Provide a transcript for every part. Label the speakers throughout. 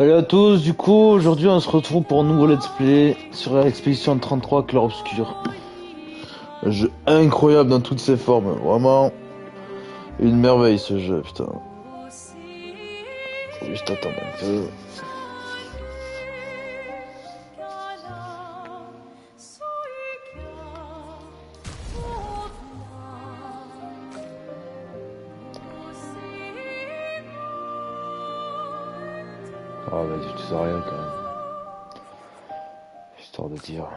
Speaker 1: Salut à tous, du coup, aujourd'hui on se retrouve pour un nouveau let's play sur l'expédition 33 Clair Obscur. Un jeu incroyable dans toutes ses formes, vraiment une merveille ce jeu, putain. Faut juste attendre un peu. Ah vas-y, tu sais rien quand même, histoire de dire.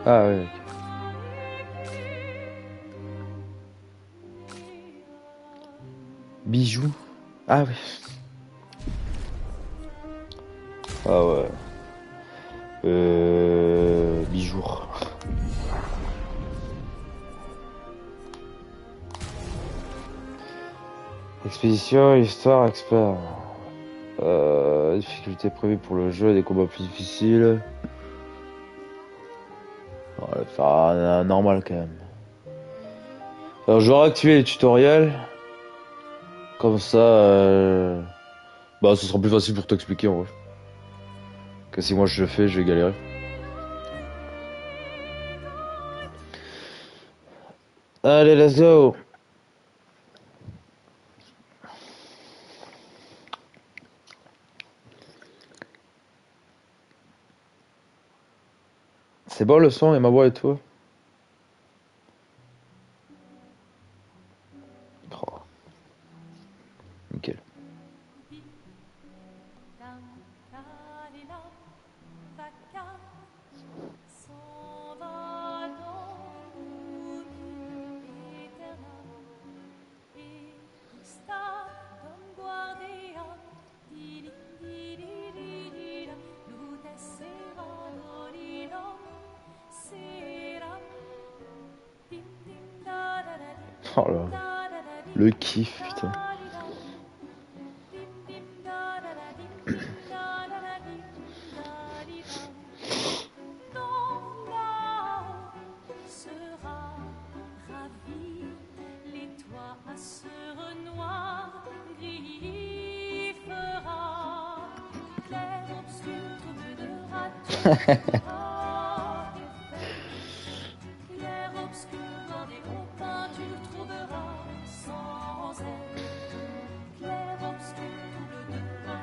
Speaker 1: Ah ouais, ok. Bijoux. Ah ouais. Ah ouais. Bijoux. Expédition, histoire, expert. Difficulté prévue pour le jeu, des combats plus difficiles. On va faire un normal quand même. Alors je vais réactiver les tutoriels. Comme ça, bah ce sera plus facile pour t'expliquer en vrai. Que si moi je le fais, je vais galérer. Allez, let's go. C'est bon le son et ma voix et tout. Oh, nickel. Oh là, le kiff, putain.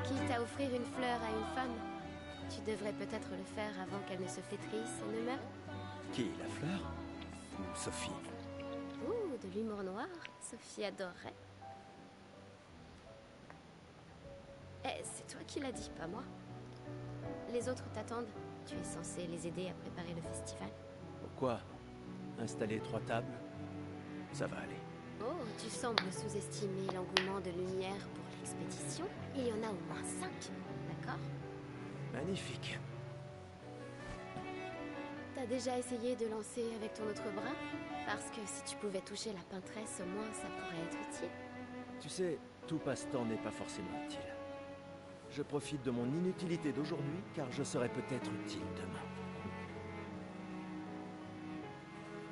Speaker 2: Quitte à offrir une fleur à une femme, tu devrais peut-être le faire avant qu'elle ne se flétrisse et ne meure.
Speaker 3: Qui, la fleur ou Sophie?
Speaker 2: Ouh, de l'humour noir, Sophie adorerait. Eh, c'est toi qui l'as dit, pas moi. Les autres t'attendent. Tu es censé les aider à préparer le festival.
Speaker 3: Pourquoi installer 3 tables? Ça va aller.
Speaker 2: Oh, tu sembles sous-estimer l'engouement de Lumière pour l'expédition. Il y en a au moins 5, d'accord?
Speaker 3: Magnifique.
Speaker 2: T'as déjà essayé de lancer avec ton autre bras? Parce que si tu pouvais toucher la peintresse, au moins ça pourrait être utile.
Speaker 3: Tu sais, tout passe-temps n'est pas forcément utile. Je profite de mon inutilité d'aujourd'hui car je serai peut-être utile demain.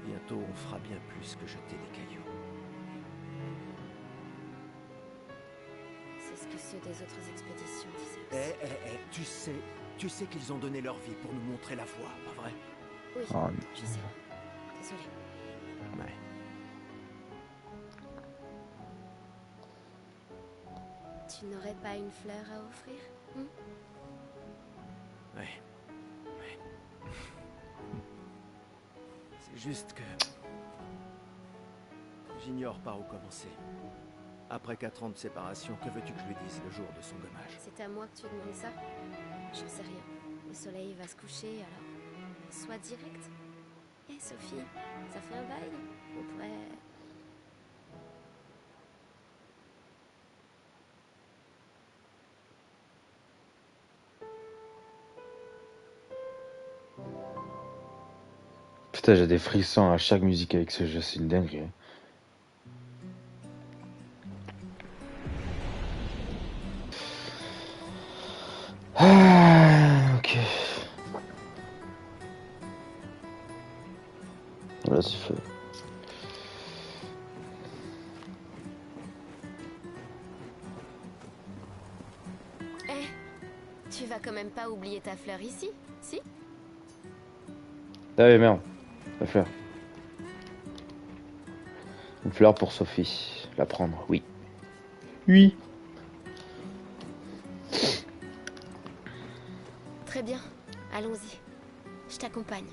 Speaker 3: Bientôt, on fera bien plus que jeter des cailloux.
Speaker 2: C'est ce que ceux des autres expéditions disaient aussi.
Speaker 3: Tu sais qu'ils ont donné leur vie pour nous montrer la voie, pas vrai?
Speaker 2: Oui,
Speaker 1: Oh,
Speaker 2: je sais. Désolée.
Speaker 3: Ouais.
Speaker 2: Tu n'aurais pas une fleur à offrir?
Speaker 3: Ouais. Ouais. C'est juste que... j'ignore par où commencer. Après 4 ans de séparation, que veux-tu que je lui dise le jour de son gommage?
Speaker 2: C'est à moi que tu demandes ça? J'en sais rien. Le soleil va se coucher, alors... Sois direct. Hé, Sophie, ça fait un bail. On pourrait...
Speaker 1: Putain, j'ai des frissons à chaque musique avec ce jeu, c'est une dinguerie. Ah, ok. Là, c'est fait.
Speaker 2: Tu vas quand même pas oublier ta fleur ici, si?
Speaker 1: Ah oui, merde. La fleur. Une fleur pour Sophie. La prendre, oui. Oui.
Speaker 2: Très bien, allons-y. Je t'accompagne.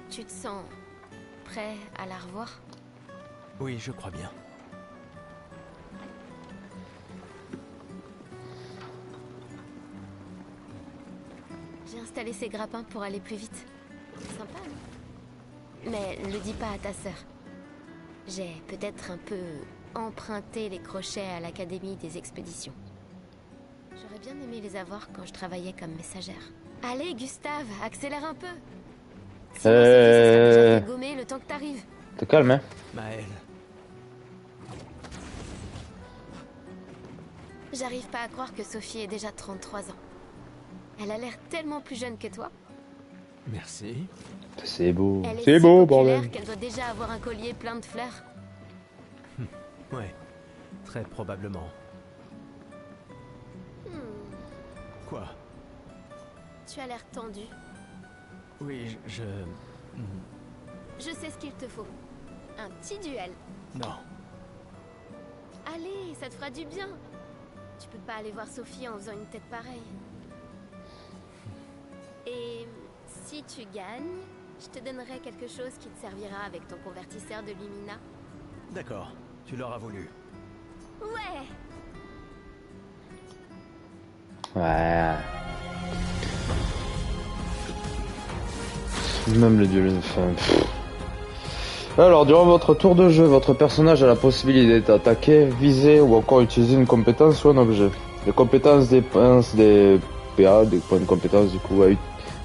Speaker 2: Tu te sens prêt à la revoir?
Speaker 3: Oui, je crois bien.
Speaker 2: J'ai installé ces grappins pour aller plus vite. C'est sympa, non? Mais le dis pas à ta sœur. J'ai peut-être un peu emprunté les crochets à l'Académie des expéditions. J'aurais bien aimé les avoir quand je travaillais comme messagère. Allez, Gustave, accélère un peu. Sinon, Sophie se sera déjà fait gommer le temps que t'arrives.
Speaker 1: Te calme, hein.
Speaker 3: Maëlle.
Speaker 2: J'arrive pas à croire que Sophie ait déjà 33 ans. Elle a l'air tellement plus jeune que toi.
Speaker 3: Merci.
Speaker 1: C'est beau.
Speaker 2: Elle est
Speaker 1: C'est
Speaker 2: si
Speaker 1: beau,
Speaker 2: populaire
Speaker 1: bordel.
Speaker 2: qu'elle doit déjà avoir un collier plein de fleurs.
Speaker 3: Ouais, très probablement. Quoi?
Speaker 2: Tu as l'air tendu.
Speaker 3: Oui, je...
Speaker 2: Je sais ce qu'il te faut. Un petit duel.
Speaker 3: Non.
Speaker 2: Allez, ça te fera du bien. Tu peux pas aller voir Sophie en faisant une tête pareille. Et si tu gagnes, je te donnerai quelque chose qui te servira avec ton convertisseur de Lumina.
Speaker 3: D'accord, tu l'auras voulu.
Speaker 2: Ouais!
Speaker 1: Ouais. Même le duel de fin. Alors, durant votre tour de jeu, votre personnage a la possibilité d'attaquer, viser ou encore utiliser une compétence ou un objet. Les compétences dépensent des PA, des points de compétence du coup,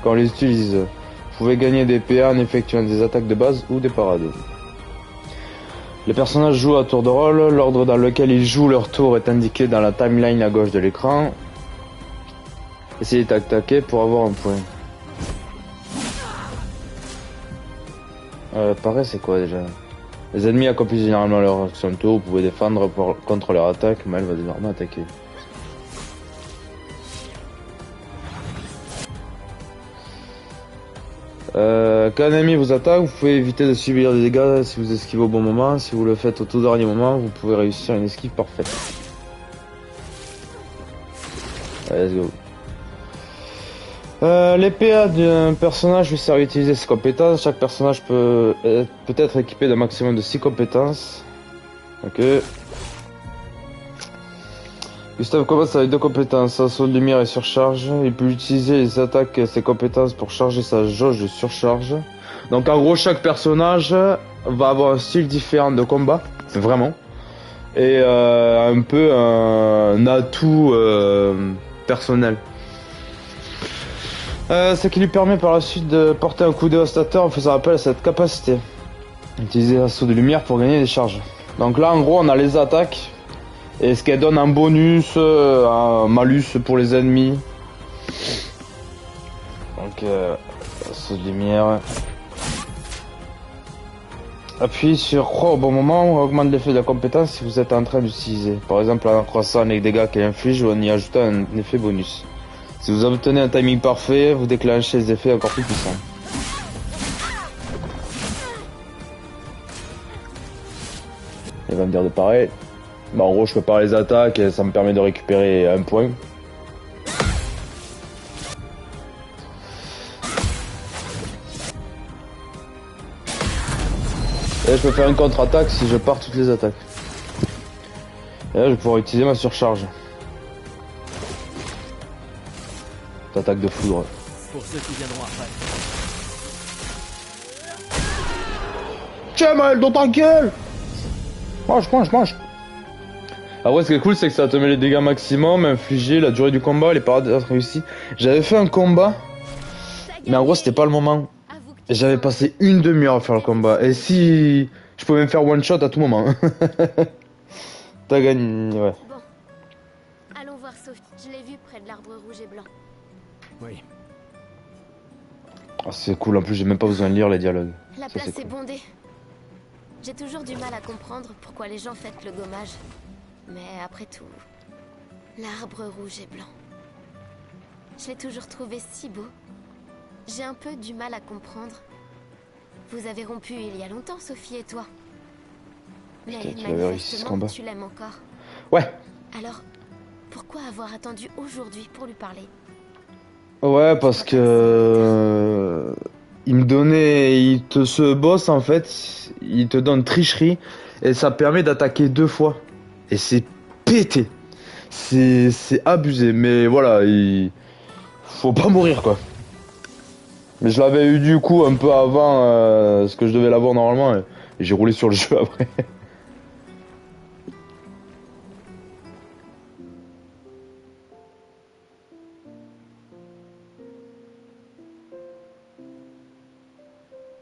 Speaker 1: quand on les utilise. Vous pouvez gagner des PA en effectuant des attaques de base ou des parades. Les personnages jouent à tour de rôle, l'ordre dans lequel ils jouent leur tour est indiqué dans la timeline à gauche de l'écran. Essayez d'attaquer pour avoir un point. Pareil, c'est quoi déjà? Les ennemis accomplissent généralement leur action de tour, vous pouvez défendre contre leur attaque, mais elle va désormais attaquer. Quand un ennemi vous attaque, vous pouvez éviter de subir des dégâts si vous esquivez au bon moment. Si vous le faites au tout dernier moment, vous pouvez réussir une esquive parfaite. Allez, let's go. Les PA d'un personnage lui servent à utiliser ses compétences. Chaque personnage peut être équipé d'un maximum de 6 compétences. Ok. Gustave commence avec 2 compétences, assaut de lumière et surcharge. Il peut utiliser les attaques et ses compétences pour charger sa jauge de surcharge. Donc en gros, chaque personnage va avoir un style différent de combat, vraiment. Et un peu un atout personnel. Ce qui lui permet par la suite de porter un coup dévastateur en faisant appel à cette capacité. Utiliser l'assaut de lumière pour gagner des charges. Donc là en gros on a les attaques. Et ce qu'elle donne en bonus, un malus pour les ennemis. Donc assaut de lumière. Appuyez sur croix au bon moment, augmente l'effet de la compétence si vous êtes en train d'utiliser. Par exemple en accroissant les dégâts qu'elle inflige ou en y ajoutant un effet bonus. Si vous obtenez un timing parfait, vous déclenchez les effets encore plus puissants. Il va me dire de pareil. Bah en gros je prépare les attaques et ça me permet de récupérer un point. Et je peux faire une contre-attaque si je pars toutes les attaques. Et là je vais pouvoir utiliser ma surcharge. Attaque de foudre.
Speaker 3: Pour ceux qui viendront après.
Speaker 1: Tiens mal dans ta gueule. Mange. Après ce qui est cool c'est que ça te met les dégâts maximum, infliger la durée du combat, les parades réussies. J'avais fait un combat, mais en gros c'était pas le moment.
Speaker 2: Avoue que Tu te
Speaker 1: J'avais
Speaker 2: sens
Speaker 1: passé une demi-heure à faire le combat. Et si je pouvais me faire one shot à tout moment. T'as gagné, ouais.
Speaker 2: bon. Allons voir Sophie. Je l'ai vue près de l'arbre rouge et blanc.
Speaker 3: Oui.
Speaker 1: Ah, c'est cool, en plus j'ai même pas besoin de lire les dialogues.
Speaker 2: La
Speaker 1: Ça c'est
Speaker 2: place est
Speaker 1: cool.
Speaker 2: bondée. J'ai toujours du mal à comprendre pourquoi les gens fêtent le gommage. Mais après tout, l'arbre rouge et blanc. Je l'ai toujours trouvé si beau. J'ai un peu du mal à comprendre. Vous avez rompu il y a longtemps, Sophie et toi. Mais
Speaker 1: Putain, tu avais réussi ce
Speaker 2: manifestement,
Speaker 1: combat.
Speaker 2: tu l'aimes encore.
Speaker 1: Ouais,
Speaker 2: Alors, pourquoi avoir attendu aujourd'hui pour lui parler?
Speaker 1: ouais,
Speaker 2: Tu
Speaker 1: parce
Speaker 2: crois pas que c'est
Speaker 1: il me donnait, ce boss en fait, il te donne tricherie et ça permet d'attaquer deux fois. Et c'est pété. C'est abusé, mais voilà, faut pas mourir quoi. Mais je l'avais eu du coup un peu avant ce que je devais l'avoir normalement et j'ai roulé sur le jeu après.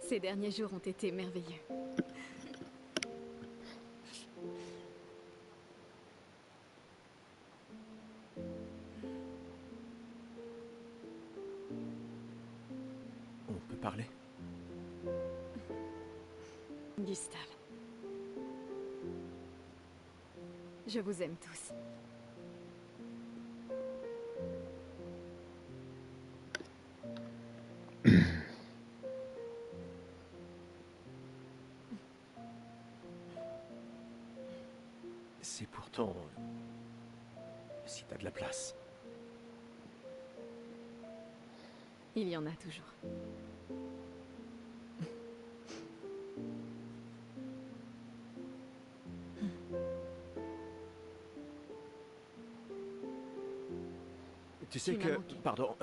Speaker 4: Ces derniers jours ont été merveilleux.
Speaker 3: On peut parler?
Speaker 4: Gustave. Je vous aime tous.
Speaker 3: C'est pourtant... si t'as de la place.
Speaker 4: Il y en a toujours.
Speaker 3: Tu sais
Speaker 4: Tu m'as
Speaker 3: que...
Speaker 4: manqué.
Speaker 3: Pardon.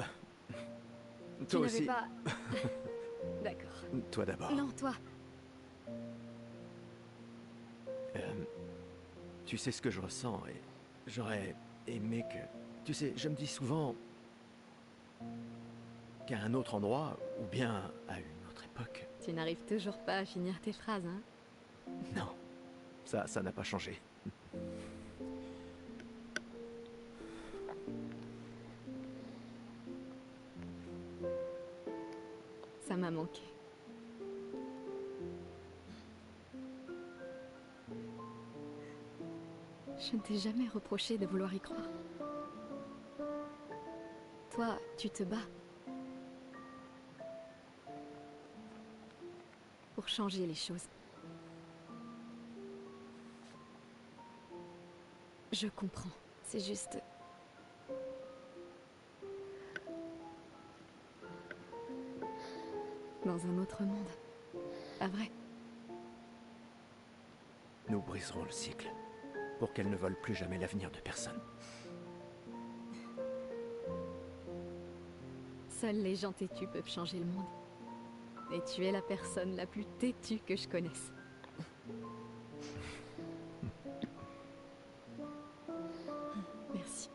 Speaker 4: Tu
Speaker 3: Toi
Speaker 4: n'avais
Speaker 3: aussi.
Speaker 4: pas... D'accord.
Speaker 3: Toi d'abord.
Speaker 4: Non, toi.
Speaker 3: Tu sais ce que je ressens et j'aurais aimé que... Tu sais, je me dis souvent qu'à un autre endroit, ou bien à une autre époque...
Speaker 4: Tu n'arrives toujours pas à finir tes phrases, hein?
Speaker 3: Non, ça n'a pas changé.
Speaker 4: Ça m'a manqué. Je ne t'ai jamais reproché de vouloir y croire. Toi, tu te bats. Pour changer les choses. Je comprends. C'est juste... Dans un autre monde. Pas vrai?
Speaker 3: Nous briserons le cycle, pour qu'elle ne vole plus jamais l'avenir de personne.
Speaker 4: Seuls les gens têtus peuvent changer le monde. Et tu es la personne la plus têtue que je connaisse. Merci.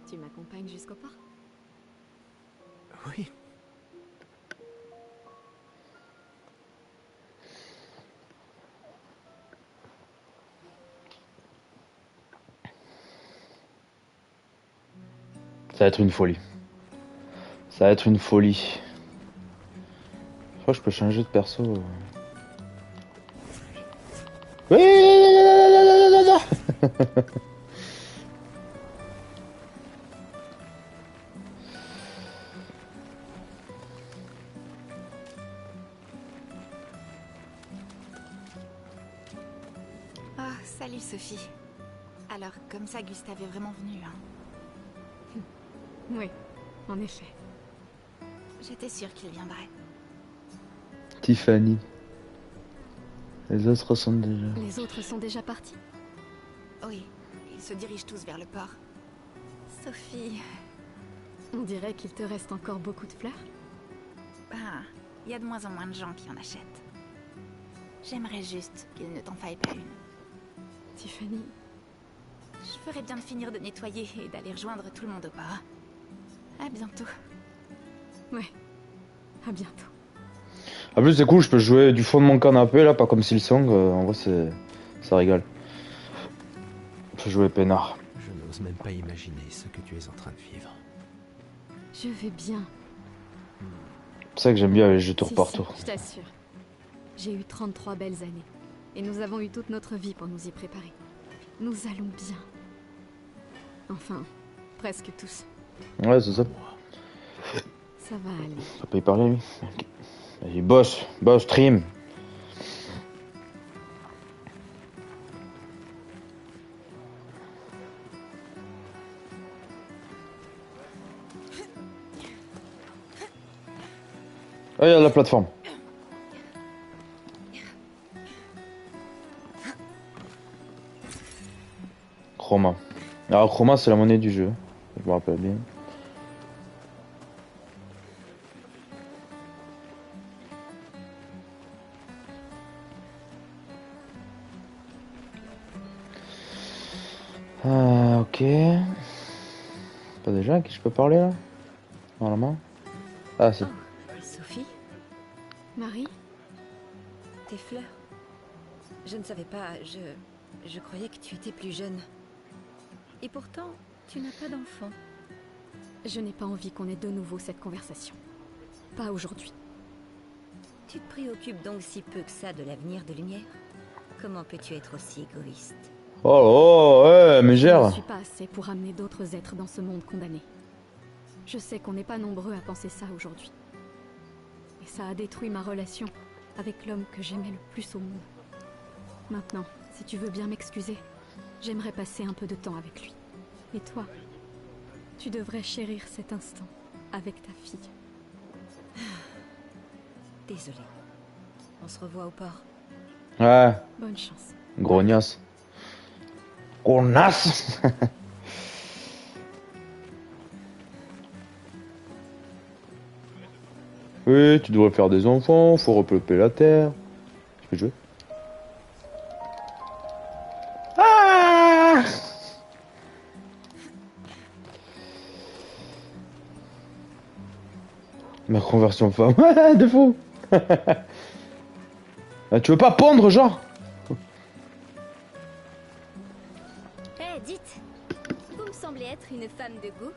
Speaker 4: Tu m'accompagnes jusqu'au port?
Speaker 3: Oui.
Speaker 1: Ça va être une folie. Ça va être une folie. Je crois que je peux changer de perso. Oui,
Speaker 5: Ah, salut Sophie. Alors, comme ça, Gustave est vraiment venu, hein.
Speaker 4: Oui, en effet.
Speaker 5: J'étais sûre qu'il viendrait.
Speaker 1: Tiffany. Les autres sont déjà.
Speaker 4: Les autres sont déjà partis?
Speaker 5: Oui, ils se dirigent tous vers le port. Sophie...
Speaker 4: On dirait qu'il te reste encore beaucoup de fleurs.
Speaker 5: Ah, il y a de moins en moins de gens qui en achètent. J'aimerais juste qu'il ne t'en faille pas une.
Speaker 4: Tiffany,
Speaker 5: Je ferais bien de finir de nettoyer et d'aller rejoindre tout le monde au bar. À bientôt.
Speaker 4: Ouais. À bientôt.
Speaker 1: En plus, c'est cool, je peux jouer du fond de mon canapé là, pas comme Silksong. En vrai, ça régale. Je peux jouer peinard.
Speaker 3: Je n'ose même pas imaginer ce que tu es en train de vivre.
Speaker 4: Je vais bien.
Speaker 1: C'est pour ça que j'aime bien les jeux tour
Speaker 4: Si,
Speaker 1: par
Speaker 4: si,
Speaker 1: tour.
Speaker 4: je t'assure. J'ai eu 33 belles années. Et nous avons eu toute notre vie pour nous y préparer. Nous allons bien. Enfin, presque tous.
Speaker 1: Ouais, c'est ça.
Speaker 4: Ça va aller.
Speaker 1: Ça peut y parler, lui. Ok. Vas-y, boss, stream. Ah, il y a la plateforme. Chroma. Alors, Chroma, c'est la monnaie du jeu. Je me rappelle bien. Ok. Pas déjà à qui je peux parler là? Normalement. Ah, c'est.
Speaker 6: Sophie,
Speaker 4: Marie?
Speaker 6: tes fleurs. Je ne savais pas, je croyais que tu étais plus jeune. Et pourtant, tu n'as pas d'enfant.
Speaker 4: Je n'ai pas envie qu'on ait de nouveau cette conversation. Pas aujourd'hui.
Speaker 6: Tu te préoccupes donc si peu que ça de l'avenir de Lumière? Comment peux-tu être aussi égoïste?
Speaker 1: Oh, ouais, mais
Speaker 4: Je
Speaker 1: gère.
Speaker 4: ne suis pas assez pour amener d'autres êtres dans ce monde condamné. Je sais qu'on n'est pas nombreux à penser ça aujourd'hui. Et ça a détruit ma relation avec l'homme que j'aimais le plus au monde. Maintenant, si tu veux bien m'excuser, j'aimerais passer un peu de temps avec lui. Et toi, tu devrais chérir cet instant avec ta fille.
Speaker 6: Désolée. On se revoit au port.
Speaker 1: Ouais,
Speaker 4: Bonne chance.
Speaker 1: grognasse. Grognasse. Oui, tu devrais faire des enfants, faut repeupler la terre. Tu peux jouer? Ah! Ma conversion femme. De fou. Ah, tu veux pas pondre, genre?
Speaker 2: Eh, dites, vous me semblez être une femme de goût.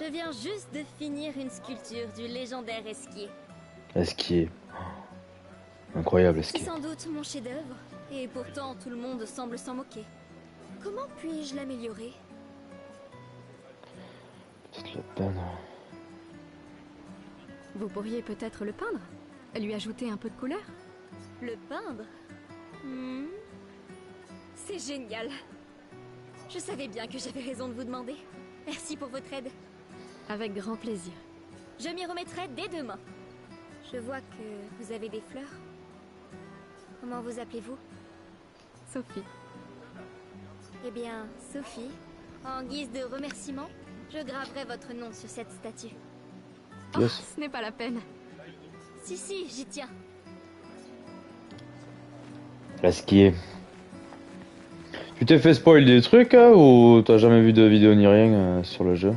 Speaker 2: Je viens juste de finir une sculpture du légendaire Esquier.
Speaker 1: Esquier. Incroyable,
Speaker 2: C'est
Speaker 1: Esquier.
Speaker 2: sans doute mon chef-d'œuvre, et pourtant tout le monde semble s'en moquer. Comment puis-je l'améliorer?
Speaker 1: Peut-être la peine.
Speaker 4: Vous pourriez peut-être le peindre? Lui ajouter un peu de couleur?
Speaker 2: Le peindre? Hmm. C'est génial. Je savais bien que j'avais raison de vous demander. Merci pour votre aide.
Speaker 4: Avec grand plaisir.
Speaker 2: Je m'y remettrai dès demain. Je vois que vous avez des fleurs. Comment vous appelez-vous?
Speaker 4: Sophie.
Speaker 2: Eh bien, Sophie, en guise de remerciement, je graverai votre nom sur cette statue.
Speaker 1: Yes.
Speaker 4: Oh, ce n'est pas la peine.
Speaker 2: Si, si, j'y tiens.
Speaker 1: Esquier. Tu t'es fait spoil des trucs, hein, ou t'as jamais vu de vidéo ni rien sur le jeu?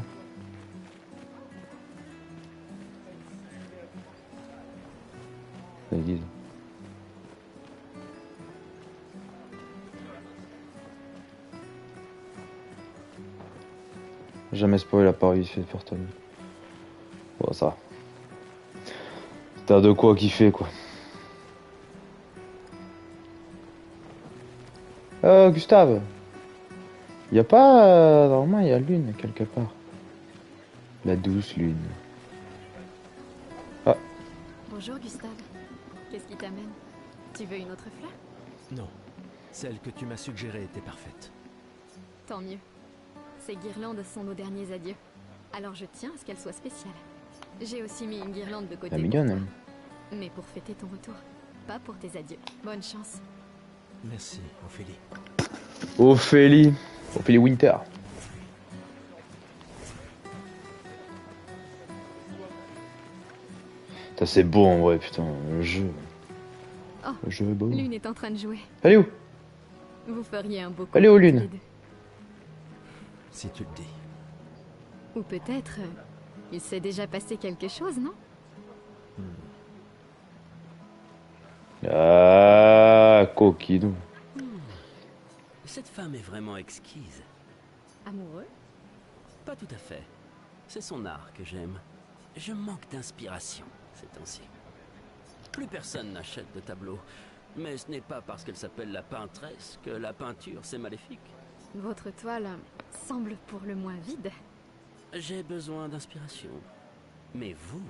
Speaker 1: Le guide. Jamais spoil à part vite fait de faire ta vie. Bon, ça va. T'as de quoi kiffer, quoi. Gustave. Y a pas... normalement, il y a lune, quelque part. La douce lune. Ah,
Speaker 4: Bonjour Gustave. Qu'est-ce qui t'amène? Tu veux une autre fleur?
Speaker 3: Non, celle que tu m'as suggérée était parfaite.
Speaker 4: Tant mieux. Ces guirlandes sont nos derniers adieux. Alors je tiens à ce qu'elles soient spéciales. J'ai aussi mis une guirlande de côté
Speaker 1: la
Speaker 4: pour
Speaker 1: mignonne,
Speaker 4: toi.
Speaker 1: hein.
Speaker 4: Mais pour fêter ton retour. Pas pour tes adieux. Bonne chance.
Speaker 3: Merci, Ophélie.
Speaker 1: Ophélie. Ophélie Winter. Putain, c'est beau en vrai, putain, le jeu.
Speaker 4: Oh,
Speaker 1: Je veux beau.
Speaker 4: Lune est en train de jouer.
Speaker 1: Elle est où?
Speaker 4: Vous feriez un beau couple.
Speaker 1: Elle est où,
Speaker 4: tous
Speaker 1: Lune?
Speaker 4: les deux.
Speaker 3: Si tu le dis.
Speaker 4: Ou peut-être, il s'est déjà passé quelque chose, non?
Speaker 1: Ah, coquine.
Speaker 7: Cette femme est vraiment exquise.
Speaker 4: Amoureux?
Speaker 7: Pas tout à fait. C'est son art que j'aime. Je manque d'inspiration ces temps-ci. Plus personne n'achète de tableaux. Mais ce n'est pas parce qu'elle s'appelle la peintresse que la peinture c'est maléfique.
Speaker 4: Votre toile semble pour le moins vide.
Speaker 7: J'ai besoin d'inspiration. Mais vous,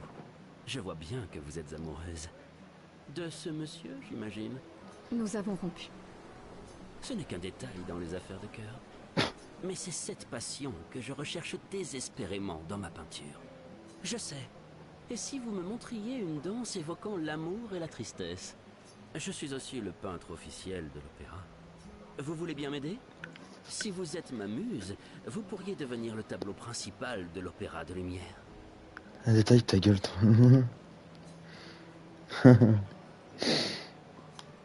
Speaker 7: je vois bien que vous êtes amoureuse. De ce monsieur, j'imagine.
Speaker 4: Nous avons rompu.
Speaker 7: Ce n'est qu'un détail dans les affaires de cœur. Mais c'est cette passion que je recherche désespérément dans ma peinture. Je sais. Et si vous me montriez une danse évoquant l'amour et la tristesse? Je suis aussi le peintre officiel de l'opéra. Vous voulez bien m'aider? Si vous êtes ma muse, vous pourriez devenir le tableau principal de l'opéra de lumière.
Speaker 1: Un détail, ta gueule, toi.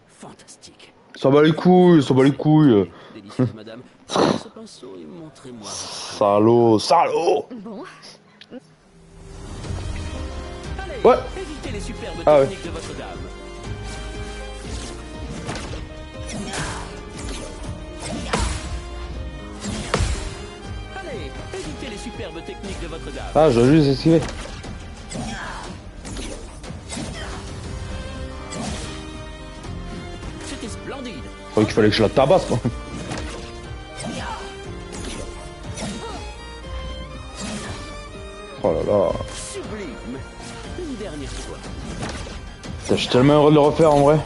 Speaker 7: Fantastique.
Speaker 1: Ça bat les couilles, ça bat les couilles.
Speaker 7: Délicieuse madame. Prenez ce pinceau et montrez-moi.
Speaker 1: Salaud, salaud.
Speaker 4: Bon,
Speaker 7: Allez,
Speaker 1: Ouais.
Speaker 7: évitez les superbes
Speaker 1: Ah ouais.
Speaker 7: techniques de votre dame. Allez, évitez les superbes techniques de votre dame.
Speaker 1: Ah, je dois juste esquiver.
Speaker 7: C'était splendide.
Speaker 1: Je croyais qu'il fallait que je la tabasse, quoi. Oh là là.
Speaker 7: Sublime. Une dernière fois.
Speaker 1: Putain, je suis tellement heureux de le refaire en vrai.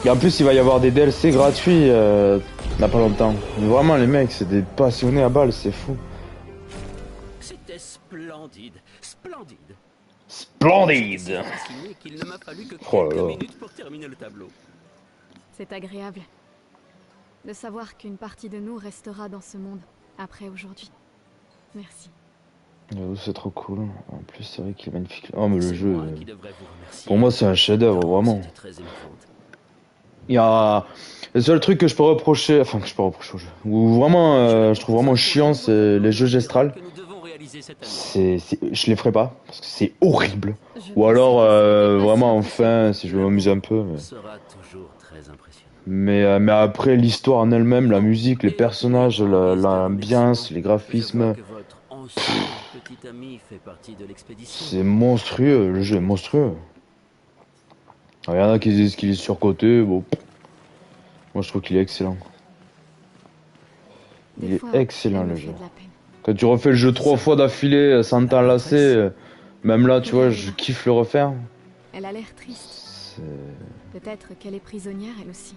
Speaker 1: Et en plus, il va y avoir des DLC gratuits dans pas longtemps. Mais vraiment, les mecs, c'est des passionnés à balles, c'est fou.
Speaker 7: C'était splendide. Splendide.
Speaker 1: Splendide.
Speaker 7: J'étais si fasciné qu'il ne m'a fallu que
Speaker 1: Oh là
Speaker 7: quelques
Speaker 1: là.
Speaker 7: minutes pour terminer le tableau.
Speaker 4: c'est agréable de savoir qu'une partie de nous restera dans ce monde après aujourd'hui. Merci.
Speaker 1: J'avoue, c'est trop cool. En plus, c'est vrai qu'il est magnifique. Oh, mais le
Speaker 7: C'est
Speaker 1: jeu,
Speaker 7: moi qui devrais vous remercier.
Speaker 1: pour moi, c'est un chef-d'œuvre, vraiment.
Speaker 7: C'était très émouvante.
Speaker 1: Il y a le seul truc que je peux reprocher, enfin que je peux reprocher au jeu, ou vraiment, je trouve vraiment chiant, c'est les jeux gestrales.
Speaker 7: Que nous devons réaliser cette année.
Speaker 1: Je les ferai pas parce que c'est horrible.
Speaker 4: Je
Speaker 1: Ou
Speaker 4: pensais
Speaker 1: alors,
Speaker 4: que ce n'était pas
Speaker 1: vraiment,
Speaker 4: si
Speaker 1: enfin, si je veux m'amuser un peu.
Speaker 7: Sera toujours très impressionnant.
Speaker 1: Mais après, l'histoire en elle-même, la musique, les personnages, l'ambiance, les graphismes,
Speaker 7: Je vois que votre ancien petit ami fait partie de l'expédition.
Speaker 1: c'est monstrueux. Le jeu est monstrueux. Il y en a qui disent qu'il est surcoté. Bon, moi, je trouve qu'il est excellent. Il
Speaker 4: Des
Speaker 1: est
Speaker 4: fois,
Speaker 1: excellent,
Speaker 4: elle me
Speaker 1: le
Speaker 4: fait
Speaker 1: jeu.
Speaker 4: de la peine.
Speaker 1: Quand tu refais le jeu 3 fois d'affilée, sans t'en lasser, même là, tu vois, je kiffe le refaire.
Speaker 4: Elle a l'air triste.
Speaker 1: C'est-
Speaker 4: Peut-être qu'elle est prisonnière, elle aussi.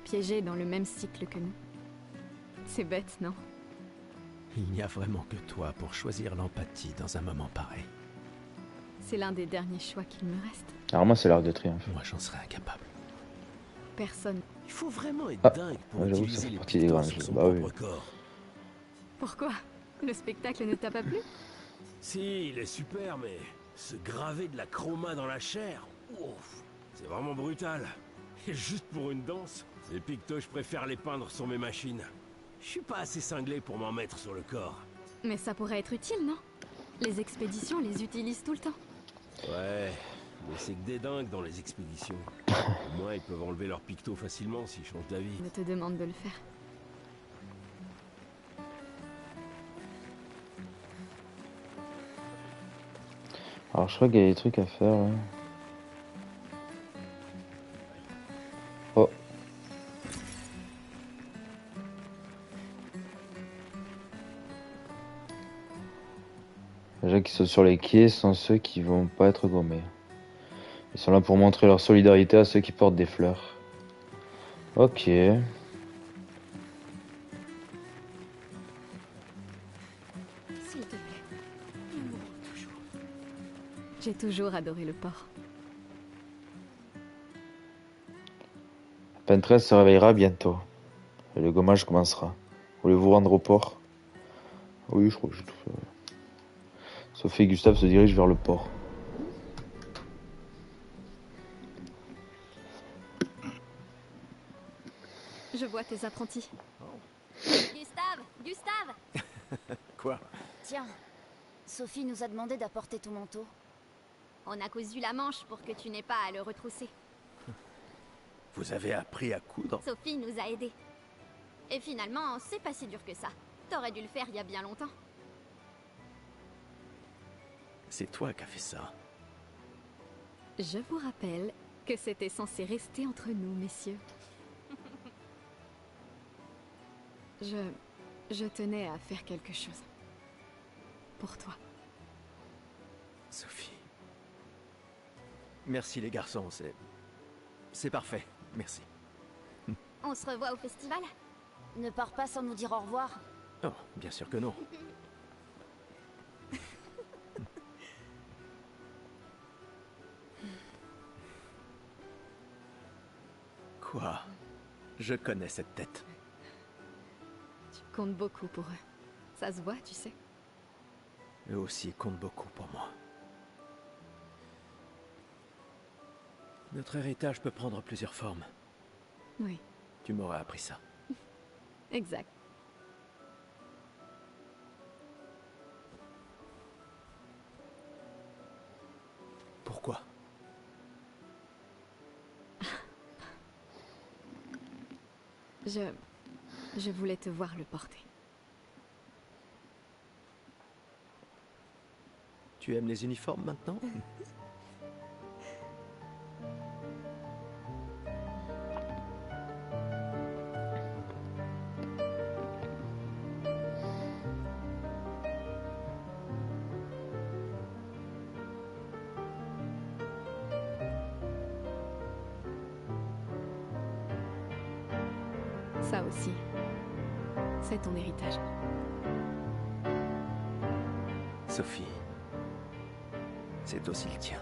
Speaker 4: Piégée dans le même cycle que nous. C'est bête, non?
Speaker 3: Il n'y a vraiment que toi pour choisir l'empathie dans un moment pareil.
Speaker 4: C'est l'un des derniers choix qu'il me reste.
Speaker 1: Alors moi, c'est l'Arc de Triomphe.
Speaker 3: Moi, j'en serais incapable.
Speaker 4: Personne.
Speaker 3: Il faut vraiment être
Speaker 1: Ah,
Speaker 3: dingue pour
Speaker 1: ouais, j'avoue que ça
Speaker 3: utiliser
Speaker 1: fait
Speaker 3: les
Speaker 1: partie des
Speaker 3: pictos
Speaker 1: grands
Speaker 3: sur
Speaker 1: jeux.
Speaker 3: son
Speaker 1: Bah oui.
Speaker 3: propre corps.
Speaker 4: Pourquoi? Le spectacle ne t'a pas plu?
Speaker 8: Si, il est super, mais se graver de la chroma dans la chair, ouf, c'est vraiment brutal. Et juste pour une danse, les pictos, je préfère les peindre sur mes machines. Je suis pas assez cinglé pour m'en mettre sur le corps.
Speaker 4: Mais ça pourrait être utile, non? Les expéditions les utilisent tout le temps.
Speaker 8: Ouais, mais c'est que des dingues dans les expéditions. Au moins, ils peuvent enlever leurs pictos facilement s'ils changent d'avis.
Speaker 4: Je te demande de le faire.
Speaker 1: Alors je crois qu'il y a des trucs à faire. Ouais. Oh. Les gens qui sont sur les quais sont ceux qui vont pas être gommés. Ils sont là pour montrer leur solidarité à ceux qui portent des fleurs. Ok.
Speaker 4: S'il te plaît, nous mourrons toujours. J'ai toujours adoré le port.
Speaker 1: La peintresse se réveillera bientôt. Et le gommage commencera. Voulez-vous rendre au port? Oui, je crois que j'ai tout fait. Sophie et Gustave se dirigent vers le port.
Speaker 4: Je vois tes apprentis.
Speaker 2: Gustave! Gustave!
Speaker 3: Quoi?
Speaker 2: Tiens, Sophie nous a demandé d'apporter ton manteau. On a cousu la manche pour que tu n'aies pas à le retrousser.
Speaker 3: Vous avez appris à coudre?
Speaker 2: Sophie nous a aidés. Et finalement, c'est pas si dur que ça. T'aurais dû le faire il y a bien longtemps.
Speaker 3: C'est toi qui as fait ça.
Speaker 4: Je vous rappelle que c'était censé rester entre nous, messieurs. Je tenais à faire quelque chose. Pour toi.
Speaker 3: Sophie. Merci les garçons, c'est parfait. Merci.
Speaker 2: On se revoit au festival? Ne pars pas sans nous dire au revoir.
Speaker 3: Oh, bien sûr que non. Quoi? Je connais cette tête.
Speaker 4: Tu comptes beaucoup pour eux. Ça se voit, tu sais.
Speaker 3: Eux aussi comptent beaucoup pour moi. Notre héritage peut prendre plusieurs formes.
Speaker 4: Oui,
Speaker 3: Tu m'aurais appris ça.
Speaker 4: exact.
Speaker 3: Pourquoi?
Speaker 4: Je voulais te voir le porter.
Speaker 3: Tu aimes les uniformes maintenant?
Speaker 4: Ça aussi, c'est ton héritage.
Speaker 3: Sophie, c'est aussi le tien.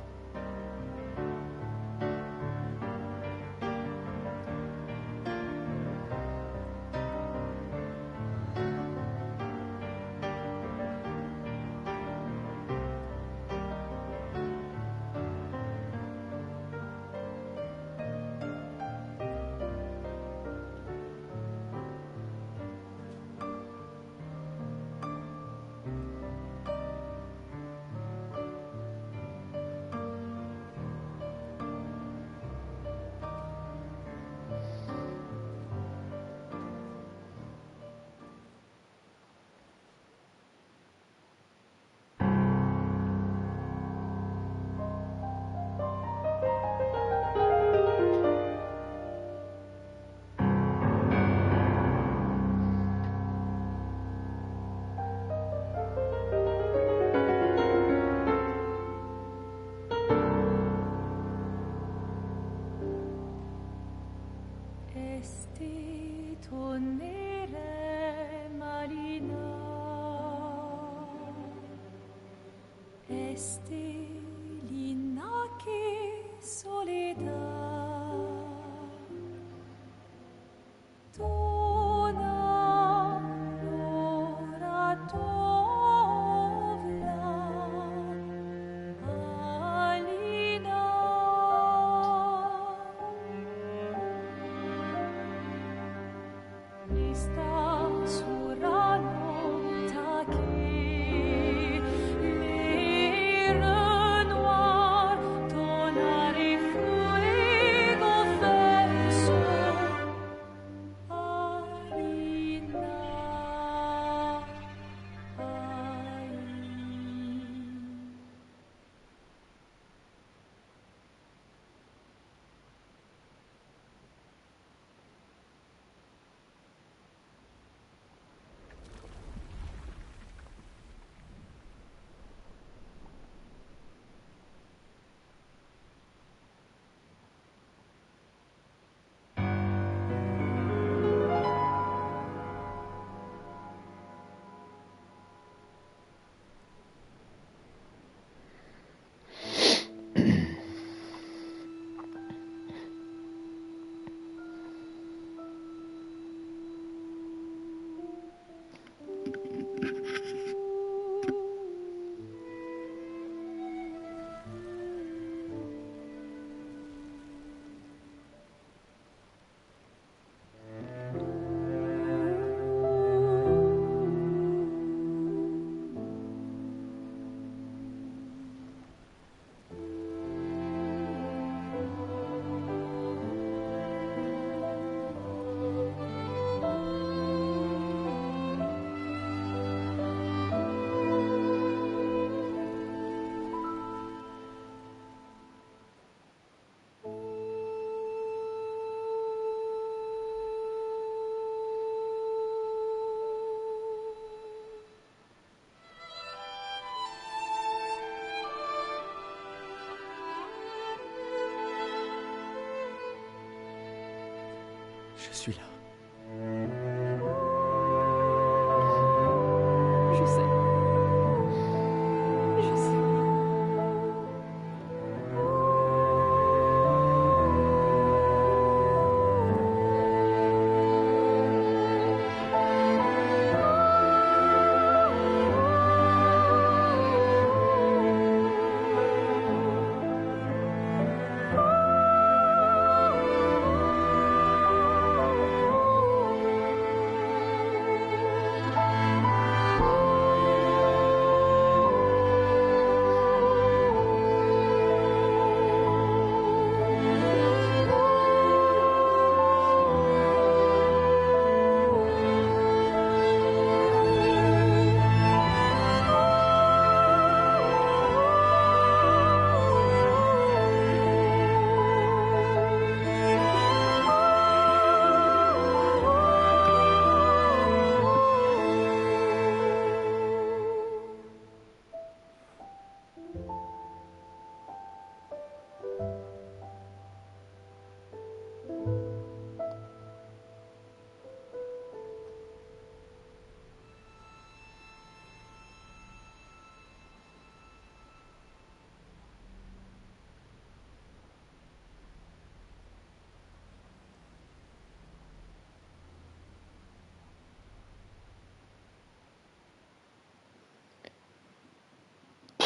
Speaker 3: Je suis là.
Speaker 4: Je sais. Je sais.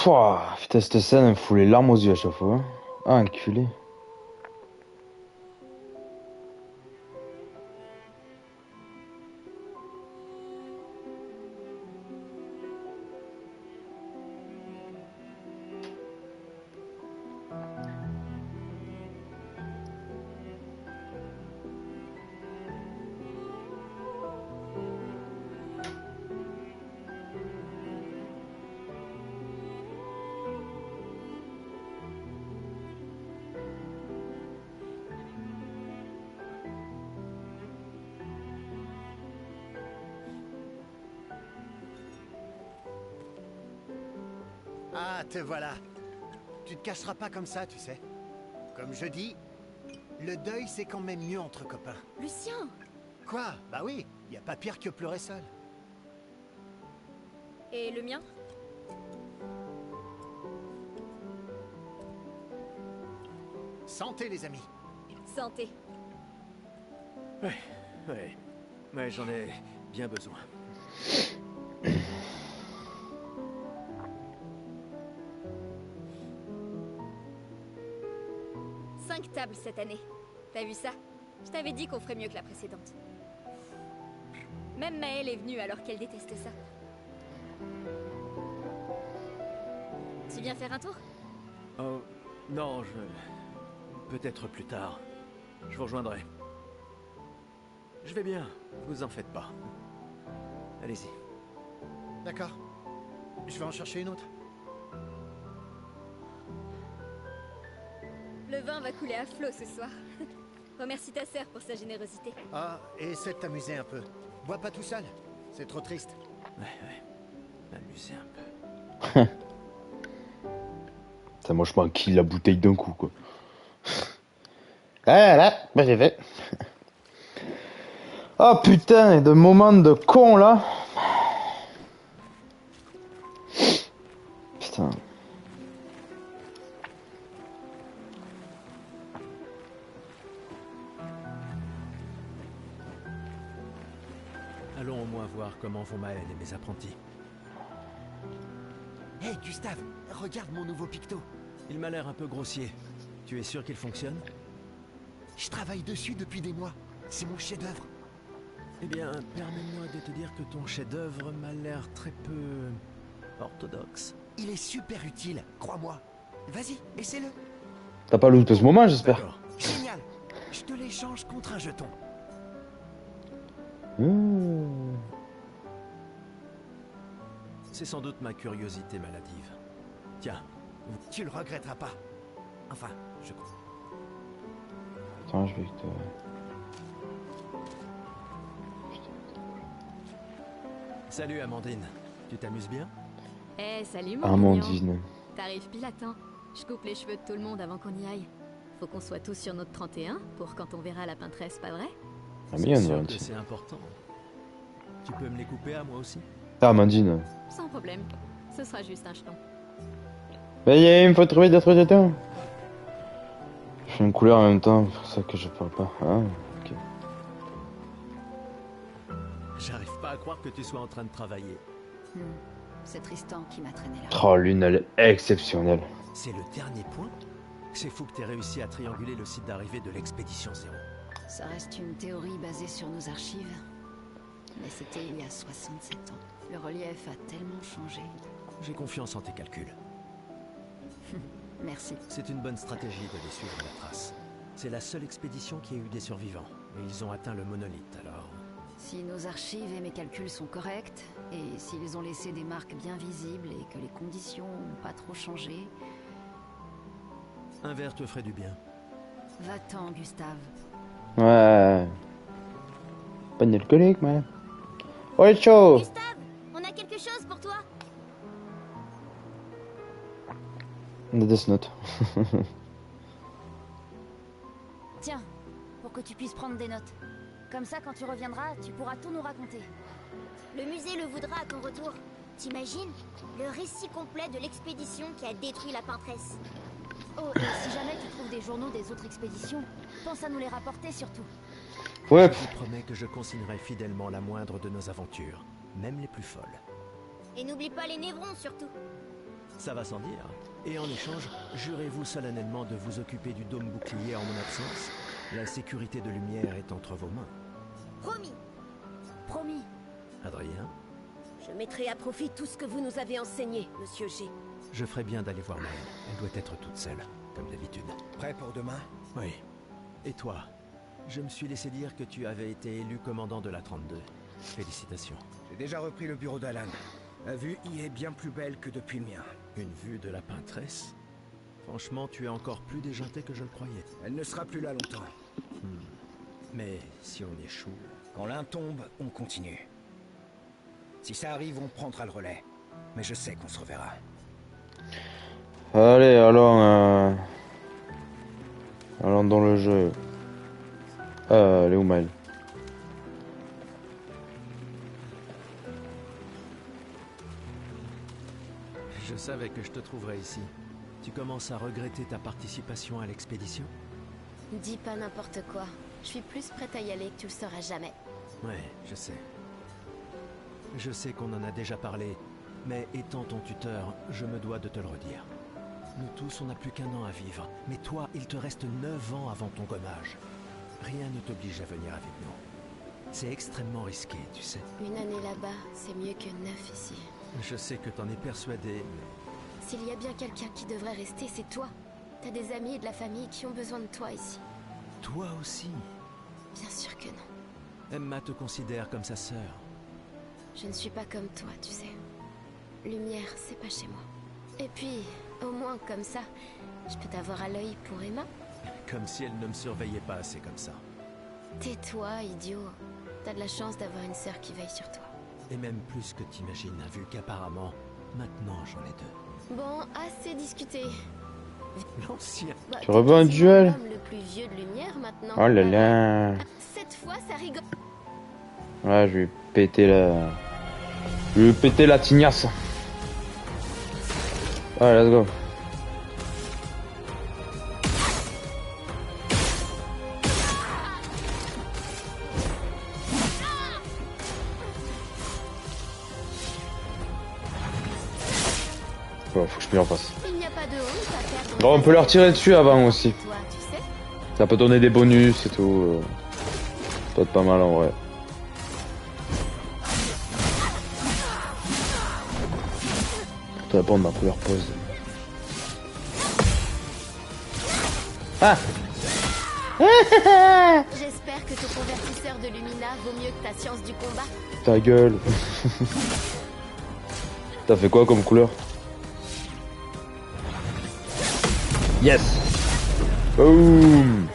Speaker 1: Pouah, putain, cette scène, elle me fout les larmes aux yeux à chaque fois. Hein. Ah, enculé.
Speaker 9: Ah, te voilà. Tu te cacheras pas comme ça, tu sais. Comme je dis, le deuil c'est quand même mieux entre copains.
Speaker 2: Lucien!
Speaker 9: Quoi? Bah oui, y a pas pire que pleurer seul.
Speaker 4: Et le mien?
Speaker 9: Santé les amis.
Speaker 4: Santé.
Speaker 3: Ouais, j'en ai bien besoin.
Speaker 4: 5 tables cette année. T'as vu ça? Je t'avais dit qu'on ferait mieux que la précédente. Même Maëlle est venue alors qu'elle déteste ça. Tu viens faire un tour?
Speaker 3: Oh, non, peut-être plus tard. Je vous rejoindrai. Je vais bien, vous en faites pas. Allez-y.
Speaker 9: D'accord. Je vais en chercher une autre.
Speaker 4: Le vin va couler à flot ce soir. Remercie ta sœur pour sa générosité.
Speaker 9: Ah, et essaie de t'amuser un peu. Bois pas tout seul, c'est trop triste.
Speaker 3: Ouais. M'amuser un peu.
Speaker 1: Putain, moi je m'enquille la bouteille d'un coup, quoi. Ah là, bah j'ai fait. Oh putain, de moment de con là. Putain.
Speaker 3: Allons au moins voir comment vont Maëlle et mes apprentis.
Speaker 9: Hé Gustave, regarde mon nouveau picto.
Speaker 3: Il m'a l'air un peu grossier. Tu es sûr qu'il fonctionne?
Speaker 9: Je travaille dessus depuis des mois. C'est mon chef-d'œuvre.
Speaker 3: Eh bien, permets-moi de te dire que ton chef-d'œuvre m'a l'air très peu orthodoxe.
Speaker 9: Il est super utile, crois-moi. Vas-y, essaie-le.
Speaker 1: T'as pas loupé ce moment, j'espère.
Speaker 3: D'accord.
Speaker 9: Génial. Je te l'échange contre un jeton.
Speaker 3: C'est sans doute ma curiosité maladive. Tiens,
Speaker 9: Tu le regretteras pas. Enfin, je crois.
Speaker 1: Attends, je vais te...
Speaker 3: Salut Amandine. Tu t'amuses bien?
Speaker 4: Eh, salut mon mignon.
Speaker 1: Amandine.
Speaker 4: T'arrives pile à temps. Je coupe les cheveux de tout le monde avant qu'on y aille. Faut qu'on soit tous sur notre 31 pour quand on verra la peintresse, pas vrai?
Speaker 1: Ah,
Speaker 3: C'est
Speaker 1: mignonne,
Speaker 3: sûr que
Speaker 1: Valentine.
Speaker 3: c'est important. Tu peux me les couper à moi aussi?
Speaker 1: Ah, Amandine.
Speaker 4: Sans problème. Ce sera juste un jeton.
Speaker 1: Mais il me faut trouver d'autres jetons. Je fais une couleur en même temps, c'est pour ça que je parle pas. Ah, ok.
Speaker 3: J'arrive pas à croire que tu sois en train de travailler.
Speaker 6: C'est Tristan qui m'a traîné là.
Speaker 1: Oh, l'une, elle est exceptionnelle.
Speaker 3: C'est le dernier point? C'est fou que t'aies réussi à trianguler le site d'arrivée de l'expédition 0.
Speaker 6: Ça reste une théorie basée sur nos archives. Mais c'était il y a 67 ans. Le relief a tellement changé.
Speaker 3: J'ai confiance en tes calculs.
Speaker 6: Merci.
Speaker 3: C'est une bonne stratégie de les suivre à la trace. C'est la seule expédition qui a eu des survivants. Et ils ont atteint le monolithe, alors...
Speaker 6: Si nos archives et mes calculs sont corrects, et s'ils ont laissé des marques bien visibles et que les conditions n'ont pas trop changé,
Speaker 3: Un verre te ferait du bien.
Speaker 6: va-t'en, Gustave.
Speaker 1: Ouais. Pas une alcoolique, mais. Ouais, chaud.
Speaker 2: Gustave, on a quelque chose pour toi.
Speaker 1: On a Death Note.
Speaker 10: Tiens, pour que tu puisses prendre des notes. Comme ça, quand tu reviendras, tu pourras tout nous raconter.
Speaker 2: Le musée le voudra à ton retour. T'imagines? Le récit complet de l'expédition qui a détruit la peintresse.
Speaker 10: Oh, et si jamais tu trouves des journaux des autres expéditions, pense à nous les rapporter surtout.
Speaker 1: Ouais.
Speaker 3: Je vous promets que je consignerai fidèlement la moindre de nos aventures, même les plus folles.
Speaker 2: Et n'oublie pas les névrons surtout.
Speaker 3: Ça va sans dire. Et en échange, jurez-vous solennellement de vous occuper du dôme bouclier en mon absence. La sécurité de Lumière est entre vos mains.
Speaker 2: Promis.
Speaker 10: Promis.
Speaker 3: Adrien,
Speaker 11: Je mettrai à profit tout ce que vous nous avez enseigné, monsieur G.
Speaker 3: je ferai bien d'aller voir Maëlle. Elle doit être toute seule, comme d'habitude.
Speaker 9: Prêt pour demain?
Speaker 3: Oui. Et toi? Je me suis laissé dire que tu avais été élu commandant de la 32. Félicitations.
Speaker 9: J'ai déjà repris le bureau d'Alan. La vue y est bien plus belle que depuis le mien.
Speaker 3: Une vue de la peintresse? Franchement, tu es encore plus déjanté que je le croyais.
Speaker 9: Elle ne sera plus là longtemps.
Speaker 3: Mais si on échoue...
Speaker 9: Quand l'un tombe, on continue. Si ça arrive, on prendra le relais. Mais je sais qu'on se reverra.
Speaker 1: Allez, allons dans le jeu. Elle est où, Maëlle?
Speaker 3: Je savais que je te trouverais ici. Tu commences à regretter ta participation à l'expédition?
Speaker 2: Dis pas n'importe quoi. Je suis plus prête à y aller que tu le seras jamais.
Speaker 3: Ouais, je sais. Je sais qu'on en a déjà parlé, mais étant ton tuteur, je me dois de te le redire. Nous tous, on n'a plus qu'un an à vivre, mais toi, il te reste 9 ans avant ton gommage. Rien ne t'oblige à venir avec nous. C'est extrêmement risqué, tu sais.
Speaker 2: Une année là-bas, c'est mieux que 9 ici.
Speaker 3: Je sais que t'en es persuadé, mais...
Speaker 2: S'il y a bien quelqu'un qui devrait rester, c'est toi. T'as des amis et de la famille qui ont besoin de toi ici.
Speaker 3: Toi aussi.
Speaker 2: Bien sûr que non.
Speaker 3: Emma te considère comme sa sœur.
Speaker 2: Je ne suis pas comme toi, tu sais. Lumière, c'est pas chez moi. Et puis, au moins comme ça, je peux t'avoir à l'œil pour Emma.
Speaker 3: Comme si elle ne me surveillait pas assez comme ça.
Speaker 2: Tais-toi, idiot. T'as de la chance d'avoir une sœur qui veille sur toi.
Speaker 3: Et même plus que t'imagines, vu qu'apparemment, maintenant j'en ai deux.
Speaker 2: Bon, assez discuté.
Speaker 3: L'ancien.
Speaker 2: Bah,
Speaker 1: Tu revends un
Speaker 2: t'es
Speaker 1: duel?
Speaker 2: l'homme le plus vieux de Lumière maintenant.
Speaker 1: Oh là là.
Speaker 2: Cette fois, ça rigole.
Speaker 1: Ouais, je vais péter la... Je vais péter la tignasse. Allez, let's go. Bon, faut que je m'y repasse.
Speaker 2: Il n'y a pas de honte à faire.
Speaker 1: Bon, on peut leur tirer dessus avant aussi.
Speaker 2: Toi, tu sais.
Speaker 1: Ça peut donner des bonus et tout. Ça peut être pas mal en vrai. Pour te répondre ma première pause. Ah.
Speaker 2: J'espère que ton convertisseur de Lumina vaut mieux que ta science du combat.
Speaker 1: Ta gueule. T'as fait quoi comme couleur? Yes. Boom.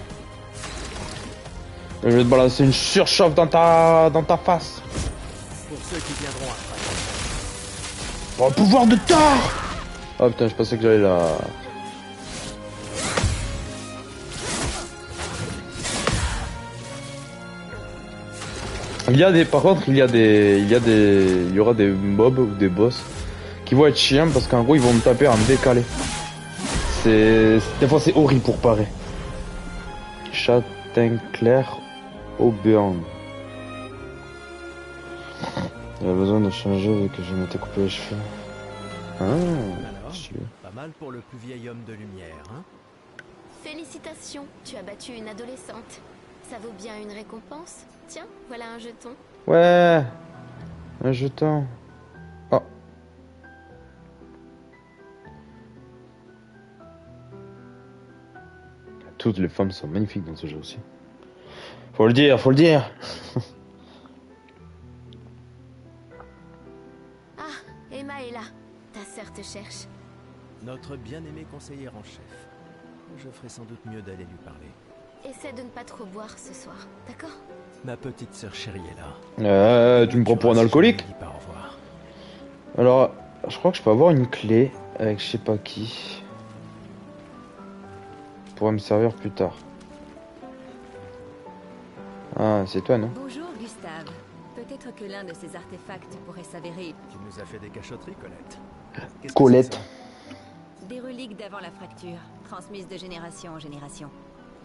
Speaker 1: Je vais te balancer une surchauffe dans ta face.
Speaker 3: Pour ceux qui viendront après.
Speaker 1: Oh, le pouvoir de Thor. Oh putain, je pensais que j'allais la... Il y a des, par contre, il y aura des mobs ou des boss qui vont être chiants parce qu'en gros ils vont me taper en décalé. Des fois c'est horrible pour parer. Châtain clair, Auburn. Il a besoin de changer vu que je m'étais coupé les cheveux. Ah,
Speaker 3: Alors,
Speaker 1: si tu veux.
Speaker 3: pas mal pour le plus vieil homme de lumière, hein?
Speaker 2: Félicitations, tu as battu une adolescente. Ça vaut bien une récompense. Tiens, voilà un jeton.
Speaker 1: Ouais, un jeton. Oh. Toutes les femmes sont magnifiques dans ce jeu aussi. Faut le dire, faut le dire.
Speaker 2: Ah, Emma est là. Ta sœur te cherche.
Speaker 3: Notre bien-aimé conseiller en chef. Je ferai sans doute mieux d'aller lui parler.
Speaker 2: Essaie de ne pas trop boire ce soir, d'accord?
Speaker 3: Ma petite sœur chérie est là.
Speaker 1: Tu me prends pour un alcoolique?
Speaker 3: Dis pas au revoir.
Speaker 1: Alors, je crois que je peux avoir une clé avec je sais pas qui. Pourrait me servir plus tard. Ah, c'est toi, non?
Speaker 6: Bonjour, Gustave. Peut-être que l'un de ces artefacts pourrait s'avérer...
Speaker 3: Tu nous as fait des cachotteries, Colette. Qu'est-ce que
Speaker 1: Colette.
Speaker 3: c'est, ça?
Speaker 6: Des reliques d'avant la fracture, transmises de génération en génération.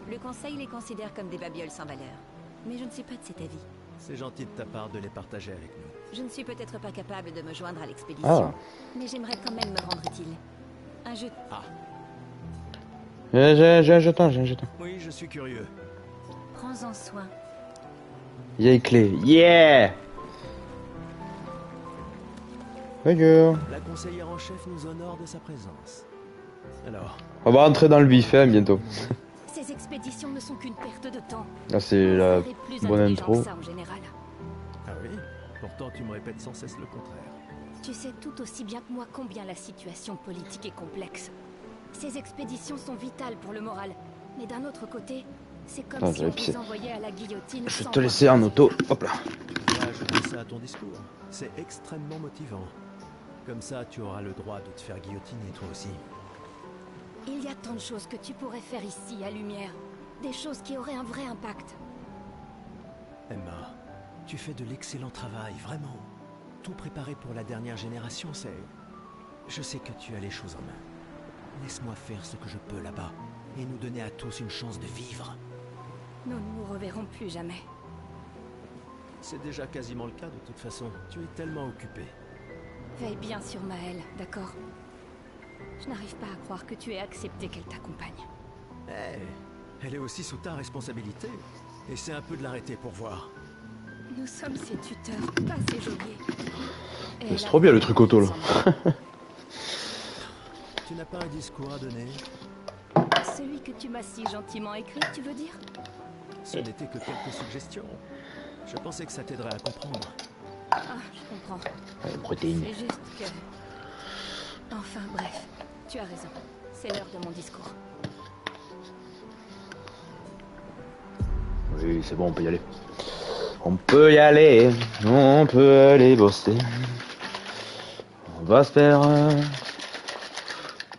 Speaker 6: Le conseil les considère comme des babioles sans valeur. Mais je ne suis pas de cet avis.
Speaker 3: C'est gentil de ta part de les partager avec nous.
Speaker 6: Je ne suis peut-être pas capable de me joindre à l'expédition,
Speaker 1: Ah.
Speaker 6: mais j'aimerais quand même me rendre utile. Un jeu...
Speaker 3: Ah,
Speaker 1: J'ai un jeton, j'ai un jeton.
Speaker 3: oui, je suis curieux.
Speaker 6: Prends-en soin.
Speaker 1: Y'a clé. Yeah! Bonjour.
Speaker 3: La conseillère en chef nous honore de sa présence. Alors,
Speaker 1: On va rentrer dans le vif, hein, bientôt.
Speaker 10: Ces expéditions ne sont qu'une perte de temps.
Speaker 1: Là, c'est la
Speaker 10: Vous serez plus
Speaker 1: bonne
Speaker 10: intelligent
Speaker 1: intro.
Speaker 10: que ça, en général.
Speaker 3: ah oui, pourtant tu me répètes sans cesse le contraire.
Speaker 10: Tu sais tout aussi bien que moi combien la situation politique est complexe. Ces expéditions sont vitales pour le moral. Mais d'un autre côté, c'est comme
Speaker 1: Ah,
Speaker 10: si
Speaker 1: j'avais
Speaker 10: on
Speaker 1: pissé.
Speaker 10: vous envoyait à la guillotine
Speaker 1: Je vais
Speaker 10: sans
Speaker 1: te
Speaker 10: voir
Speaker 1: laisser en auto. Hop là.
Speaker 3: Tu vas ajouter ça à ton discours. C'est extrêmement motivant. Comme ça, tu auras le droit de te faire guillotiner toi aussi.
Speaker 10: Il y a tant de choses que tu pourrais faire ici, à Lumière. Des choses qui auraient un vrai impact.
Speaker 3: Emma, tu fais de l'excellent travail, vraiment. Tout préparé pour la dernière génération, c'est... Je sais que tu as les choses en main. Laisse-moi faire ce que je peux là-bas et nous donner à tous une chance de vivre.
Speaker 10: Nous ne nous reverrons plus jamais.
Speaker 3: C'est déjà quasiment le cas de toute façon. Tu es tellement occupé.
Speaker 10: Veille bien sur Maëlle, d'accord? Je n'arrive pas à croire que tu aies accepté qu'elle t'accompagne.
Speaker 3: Eh, elle est aussi sous ta responsabilité. Essaie un peu de l'arrêter pour voir.
Speaker 10: Nous sommes ses tuteurs, pas ses geôliers. Et
Speaker 1: C'est
Speaker 10: elle
Speaker 1: trop
Speaker 10: a
Speaker 1: bien le truc auto là.
Speaker 3: Tu n'as pas un discours à donner?
Speaker 10: Celui que tu m'as si gentiment écrit, tu veux dire?
Speaker 3: Ce n'était que quelques suggestions. Je pensais que ça t'aiderait à comprendre.
Speaker 10: Ah, je comprends.
Speaker 1: Protéines.
Speaker 10: C'est juste que... Enfin, bref. Tu as raison. C'est l'heure de mon discours.
Speaker 1: Oui, c'est bon, on peut y aller. On peut y aller. On peut aller bosser. On va se faire...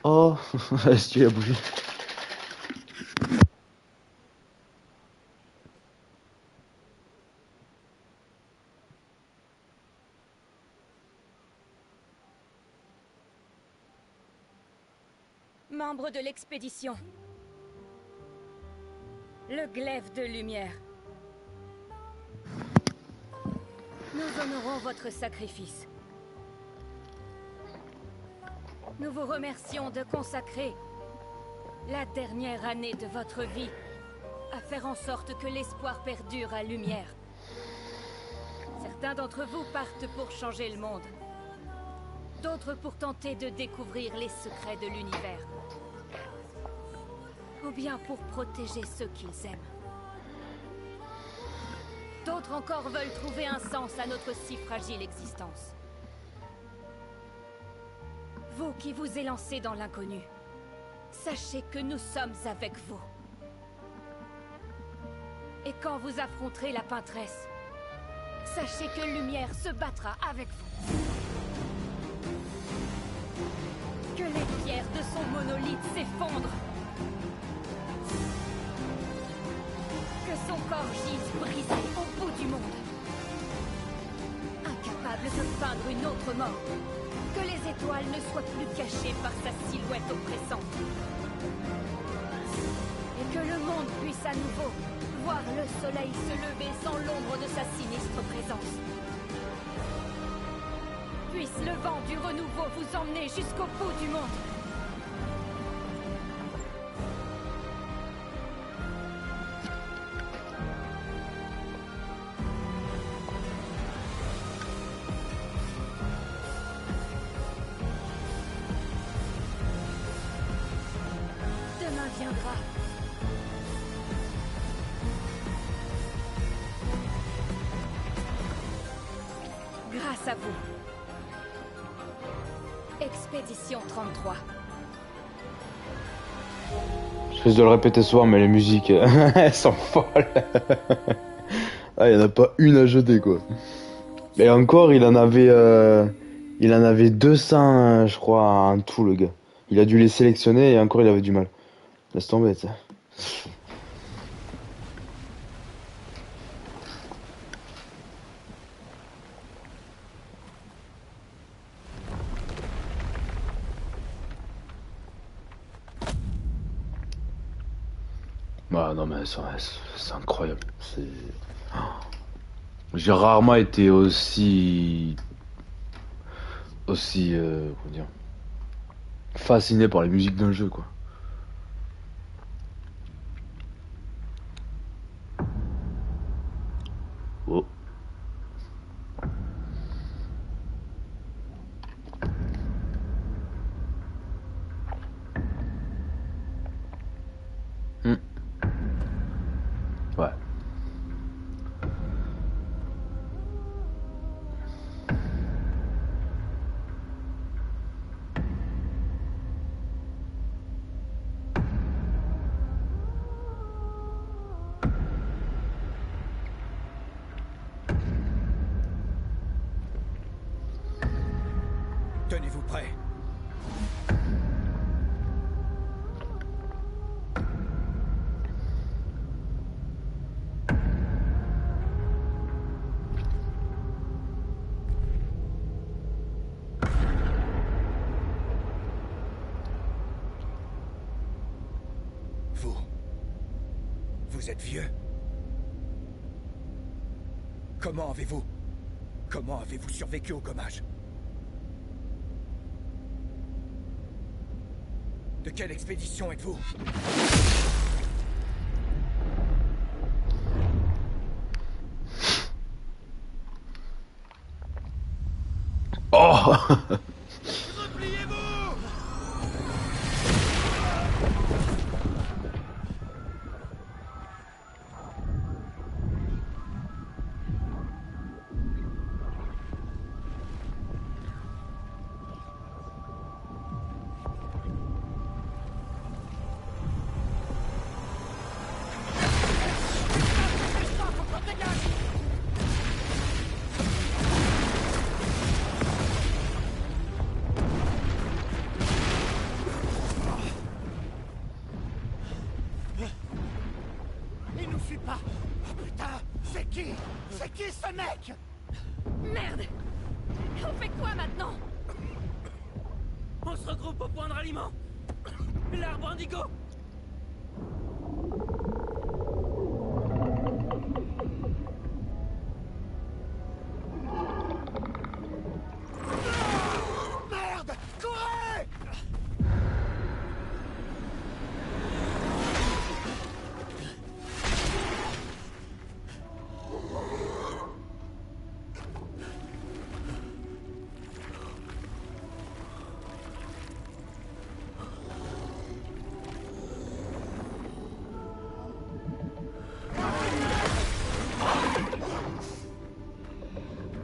Speaker 1: Oh, est-ce que tu as bougé?
Speaker 10: Membre de l'expédition. Le glaive de lumière. Nous honorons votre sacrifice. Nous vous remercions de consacrer la dernière année de votre vie à faire en sorte que l'espoir perdure à Lumière. Certains d'entre vous partent pour changer le monde. D'autres pour tenter de découvrir les secrets de l'univers. Ou bien pour protéger ceux qu'ils aiment. D'autres encore veulent trouver un sens à notre si fragile existence. Vous qui vous élancez dans l'inconnu, sachez que nous sommes avec vous. Et quand vous affronterez la peintresse, sachez que Lumière se battra avec vous. Que les pierres de son monolithe s'effondrent. Que son corps gise brisé au bout du monde. capable de peindre une autre mort. Que les étoiles ne soient plus cachées par sa silhouette oppressante. Et que le monde puisse à nouveau voir le soleil se lever sans l'ombre de sa sinistre présence. Puisse le vent du renouveau vous emmener jusqu'au bout du monde. Demain viendra. Grâce à vous. Expédition 33.
Speaker 1: Je risque de le répéter ce soir, mais les musiques, elles sont folles. Ah, il y en a pas une à jeter, quoi. Et encore, il en avait 200, je crois, en tout, le gars. Il a dû les sélectionner et encore, il avait du mal. Laisse tomber, ça. Ah non, mais c'est incroyable. J'ai rarement été comment dire, fasciné par les musiques d'un jeu, quoi. Oh. Ouais.
Speaker 12: Tenez-vous prêts. Vous êtes vieux. Comment avez-vous survécu au gommage? De quelle expédition êtes-vous?
Speaker 1: Oh.
Speaker 9: Il nous suit pas. Oh putain, c'est qui? C'est qui ce mec?
Speaker 10: Merde! On fait quoi maintenant?
Speaker 7: On se regroupe au point de ralliement. L'arbre indigo.
Speaker 9: Merde! Courez!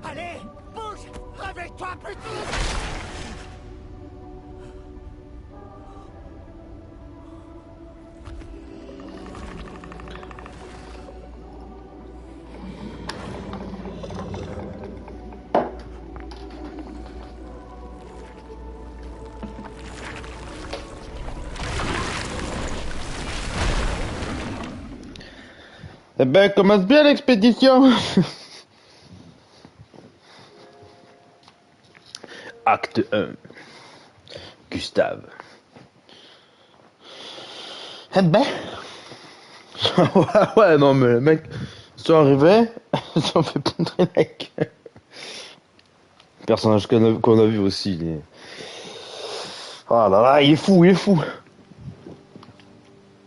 Speaker 9: Allez, bouge! Réveille-toi, putain!
Speaker 1: Eh ben, commence bien l'expédition. Acte 1. Gustave. Eh ben. ouais, non, mais le mec, ils sont arrivés, ils ont fait poudrer la gueule. Personnage qu'on a vu aussi. Ah là là, il est fou, il est fou.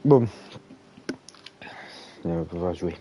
Speaker 1: Bon. Et on va jouer.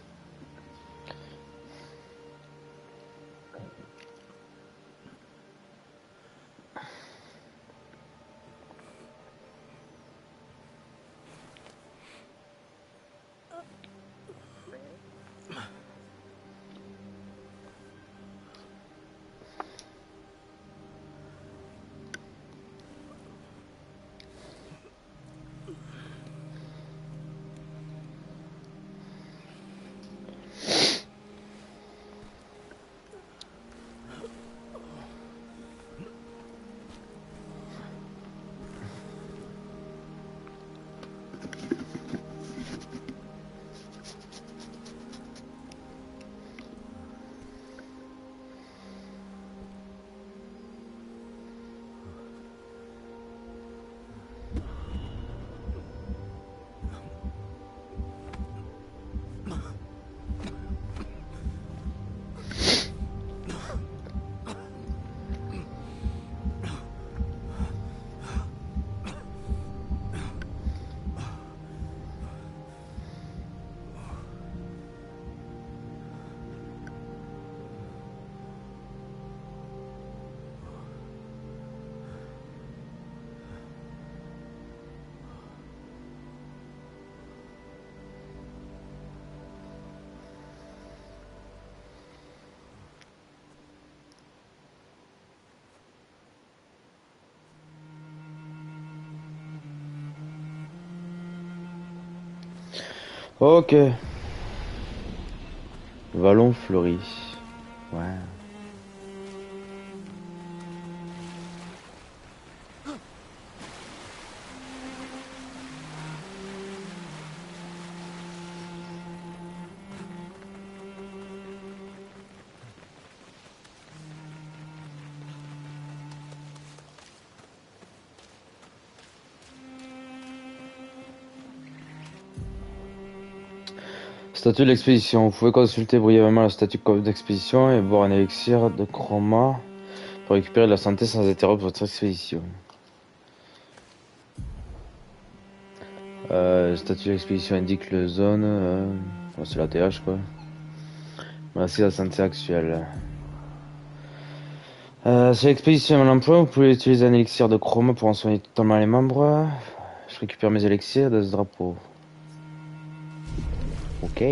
Speaker 1: Ok. Vallon fleuri. Ouais. Statut de l'expédition. Vous pouvez consulter brièvement la statut d'expédition et boire un élixir de chroma pour récupérer de la santé sans interrompre votre expédition. Statut d'expédition indique le zone. C'est la TH quoi. Voici la santé actuelle. Si l'expédition est en emploi, vous pouvez utiliser un élixir de chroma pour en soigner totalement les membres. Je récupère mes élixirs de ce drapeau. Ok.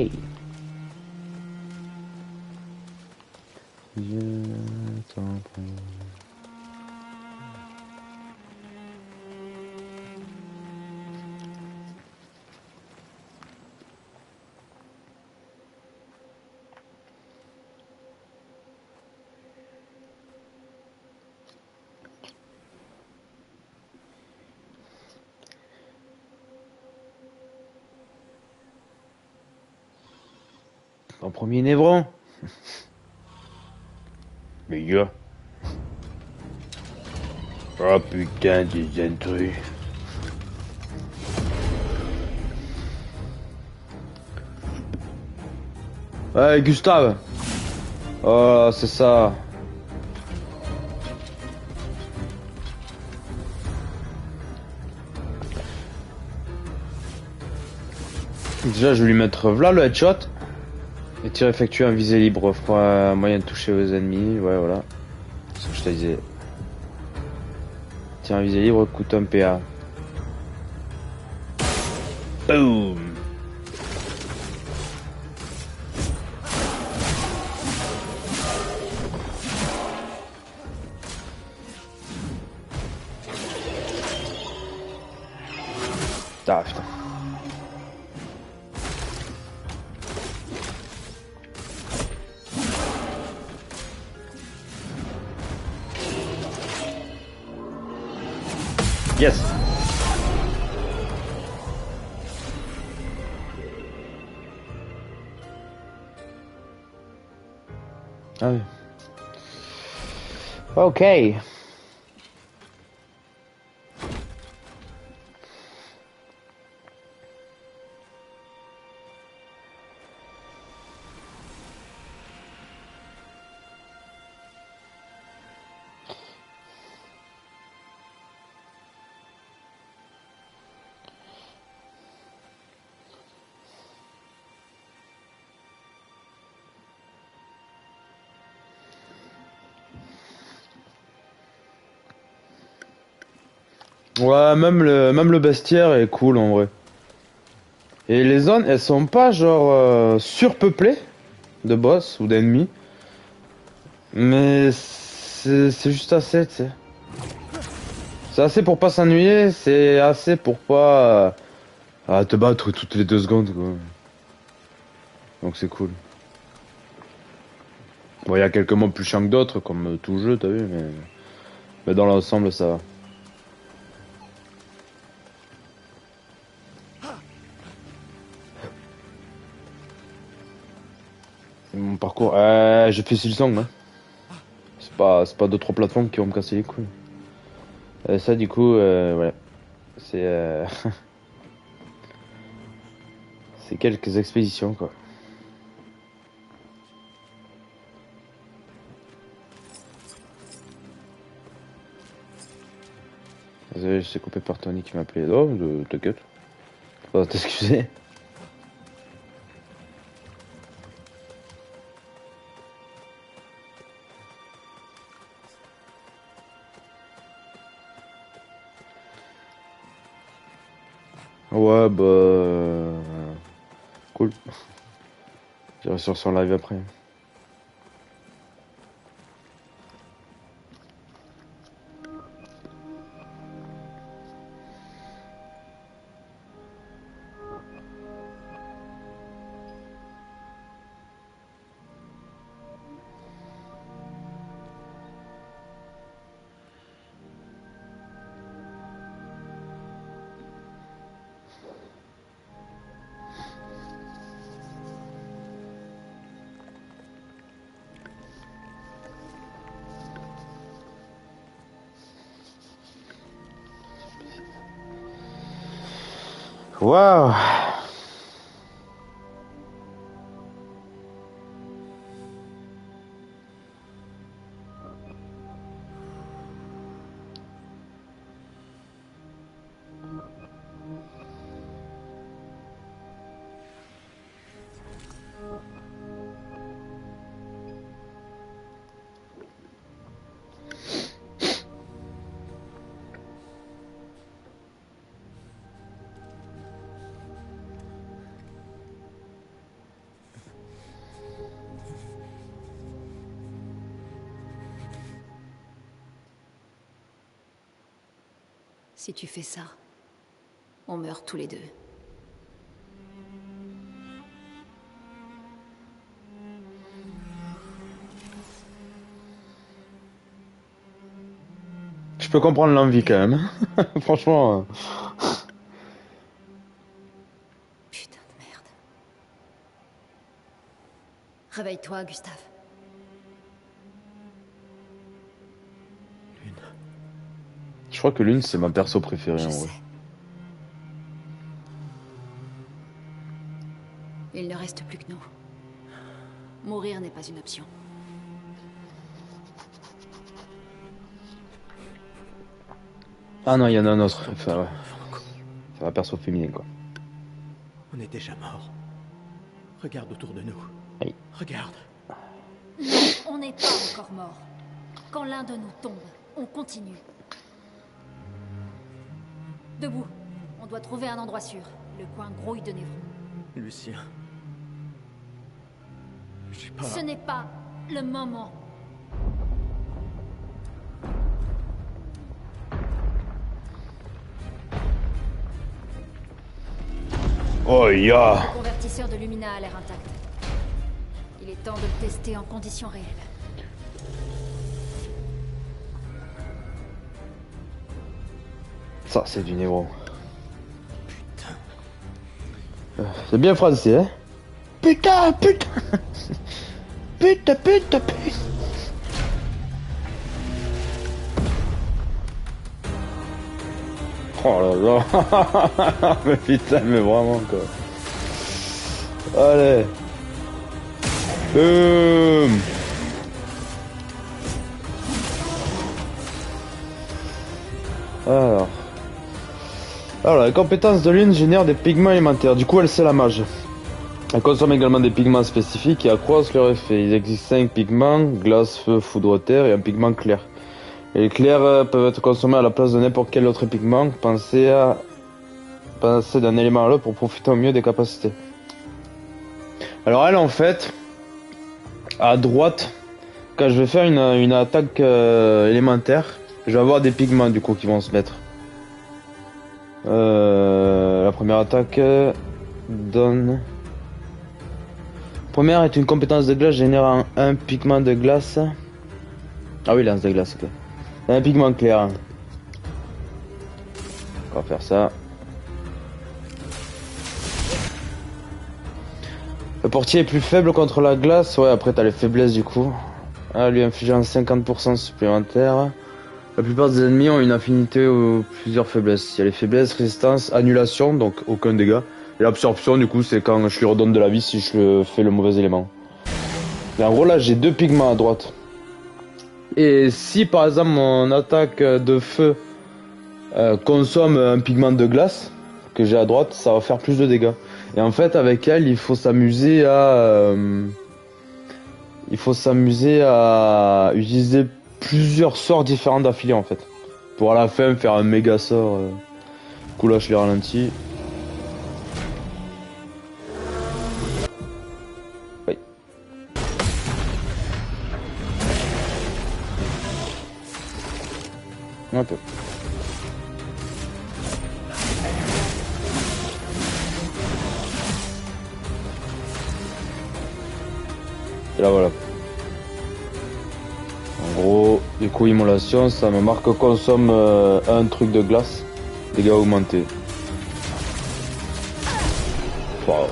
Speaker 1: En premier Névron. Mais gars. Oh putain, des intrus. Ouais, Gustave. Oh, c'est ça. Déjà, je vais lui mettre là le headshot. Et tir effectué en visée libre, fera moyen de toucher aux ennemis, ouais voilà. C'est ce que je te disais. Tir en visée libre coûte un PA. Boom. Ah putain. Yes. Ah oui. Ok. Ouais, même le bestiaire est cool en vrai. Et les zones, elles sont pas genre surpeuplées de boss ou d'ennemis. Mais c'est juste assez, tu sais. C'est assez pour pas s'ennuyer, c'est assez pour pas te battre toutes les 2 secondes, quoi. Donc c'est cool. Bon, il y a quelques modes plus chiants que d'autres, comme tout jeu, t'as vu, mais dans l'ensemble, ça va. Mon parcours, j'ai fait Silsong, hein. C'est pas 2-3 plateformes qui vont me casser les couilles. Ça, du coup, ouais. C'est c'est quelques expéditions, quoi. Désolé, je suis coupé par Tony qui m'a appelé. Oh, t'inquiète. Faut pas t'excuser. Ouais, bah... Cool. J'irai sur son live après. Waouh!
Speaker 13: Si tu fais ça, on meurt tous les deux.
Speaker 1: Je peux comprendre l'envie quand même. Franchement.
Speaker 13: Putain de merde. Réveille-toi, Gustave.
Speaker 1: Je crois que Lune, c'est ma perso préférée en vrai.
Speaker 13: Il ne reste plus que nous. Mourir n'est pas une option.
Speaker 1: Ah non, il y en a un autre. Enfin, ouais. C'est ma perso féminine, quoi.
Speaker 3: On est déjà mort. Regarde autour de nous.
Speaker 1: Oui.
Speaker 3: Regarde.
Speaker 10: Non, on n'est pas encore mort. Quand l'un de nous tombe, on continue. Debout. On doit trouver un endroit sûr. Le coin grouille de névrons.
Speaker 3: Lucien. J'ai pas...
Speaker 10: Ce n'est pas le moment.
Speaker 1: Oh, ya.
Speaker 10: Le convertisseur de Lumina a l'air intact. Il est temps de le tester en conditions réelles.
Speaker 1: Ça, c'est du névron. Putain. C'est bien français, hein? Putain, putain. Putain, putain, putain. Oh là là. Mais putain, mais vraiment, quoi. Allez. Boum. Alors, la compétence de Lune génère des pigments élémentaires. Du coup, elle sait la mage. Elle consomme également des pigments spécifiques qui accroissent leur effet. Il existe 5 pigments, glace, feu, foudre, terre et un pigment clair. Les clairs peuvent être consommés à la place de n'importe quel autre pigment. Pensez d'un élément à l'autre pour profiter au mieux des capacités. Alors elle, en fait, à droite, quand je vais faire une attaque élémentaire, je vais avoir des pigments du coup qui vont se mettre. La première attaque donne... Première est une compétence de glace générant un pigment de glace. Ah oui, lance de glace, ok. Un pigment clair. On va faire ça. Le portier est plus faible contre la glace. Ouais, après t'as les faiblesses du coup. Ah, lui infligeant 50% supplémentaire. La plupart des ennemis ont une affinité ou plusieurs faiblesses. Il y a les faiblesses, résistance, annulation, donc aucun dégât. Et l'absorption du coup c'est quand je lui redonne de la vie si je fais le mauvais élément. Et en gros là j'ai deux pigments à droite. Et si par exemple mon attaque de feu consomme un pigment de glace que j'ai à droite, ça va faire plus de dégâts. Et en fait avec elle il faut s'amuser à utiliser plusieurs sorts différents d'affilée en fait. Pour à la fin faire un méga sort. Du coup là je les ralentis. Oui. Un peu. Et là voilà. En gros, du coup immolation, ça me marque consomme un truc de glace, dégâts augmentés. Wow.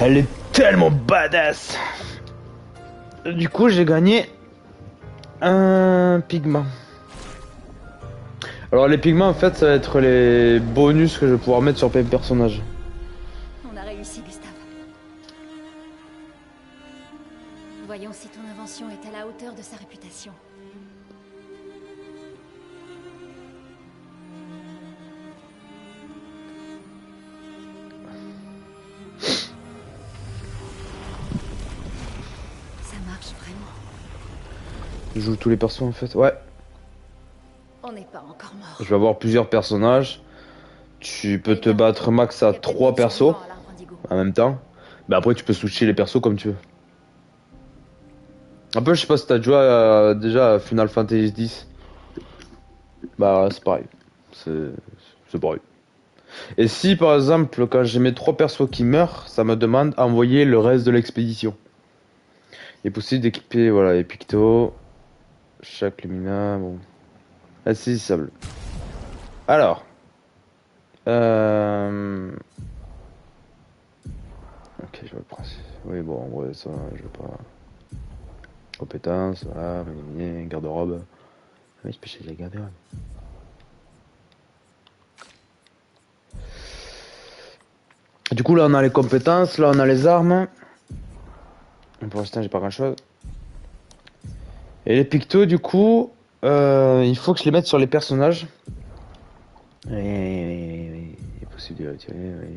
Speaker 1: Elle est tellement badass. Du coup j'ai gagné un pigment. Alors les pigments en fait ça va être les bonus que je vais pouvoir mettre sur plein de personnages.
Speaker 10: On a réussi, Gustave. Voyons si ton invention est à la hauteur de sa réputation. Ça marche vraiment.
Speaker 1: Je joue tous les persos en fait, ouais.
Speaker 10: On n'est pas encore mort.
Speaker 1: Je vais avoir plusieurs personnages. Tu peux te battre max à 3 persos en même temps. Mais après tu peux switcher les persos comme tu veux. Un peu je sais pas si t'as joué déjà à Final Fantasy X. Bah c'est pareil. C'est pareil. Et si par exemple quand j'ai mes 3 persos qui meurent, ça me demande d'envoyer le reste de l'expédition. Il est possible d'équiper voilà les pictos. Chaque lumina, bon. Insaisissable. Alors. Ok, je vais le prendre. Oui, bon, en vrai, ça, je vais pas. Compétences, voilà, éliminer, garde-robe. Oui, je peux chercher les garde-robes. Du coup, là, on a les compétences, là, on a les armes. Pour l'instant, j'ai pas grand-chose. Et les pictos, du coup, il faut que je les mette sur les personnages. Oui, il est possible de les retirer. Oui,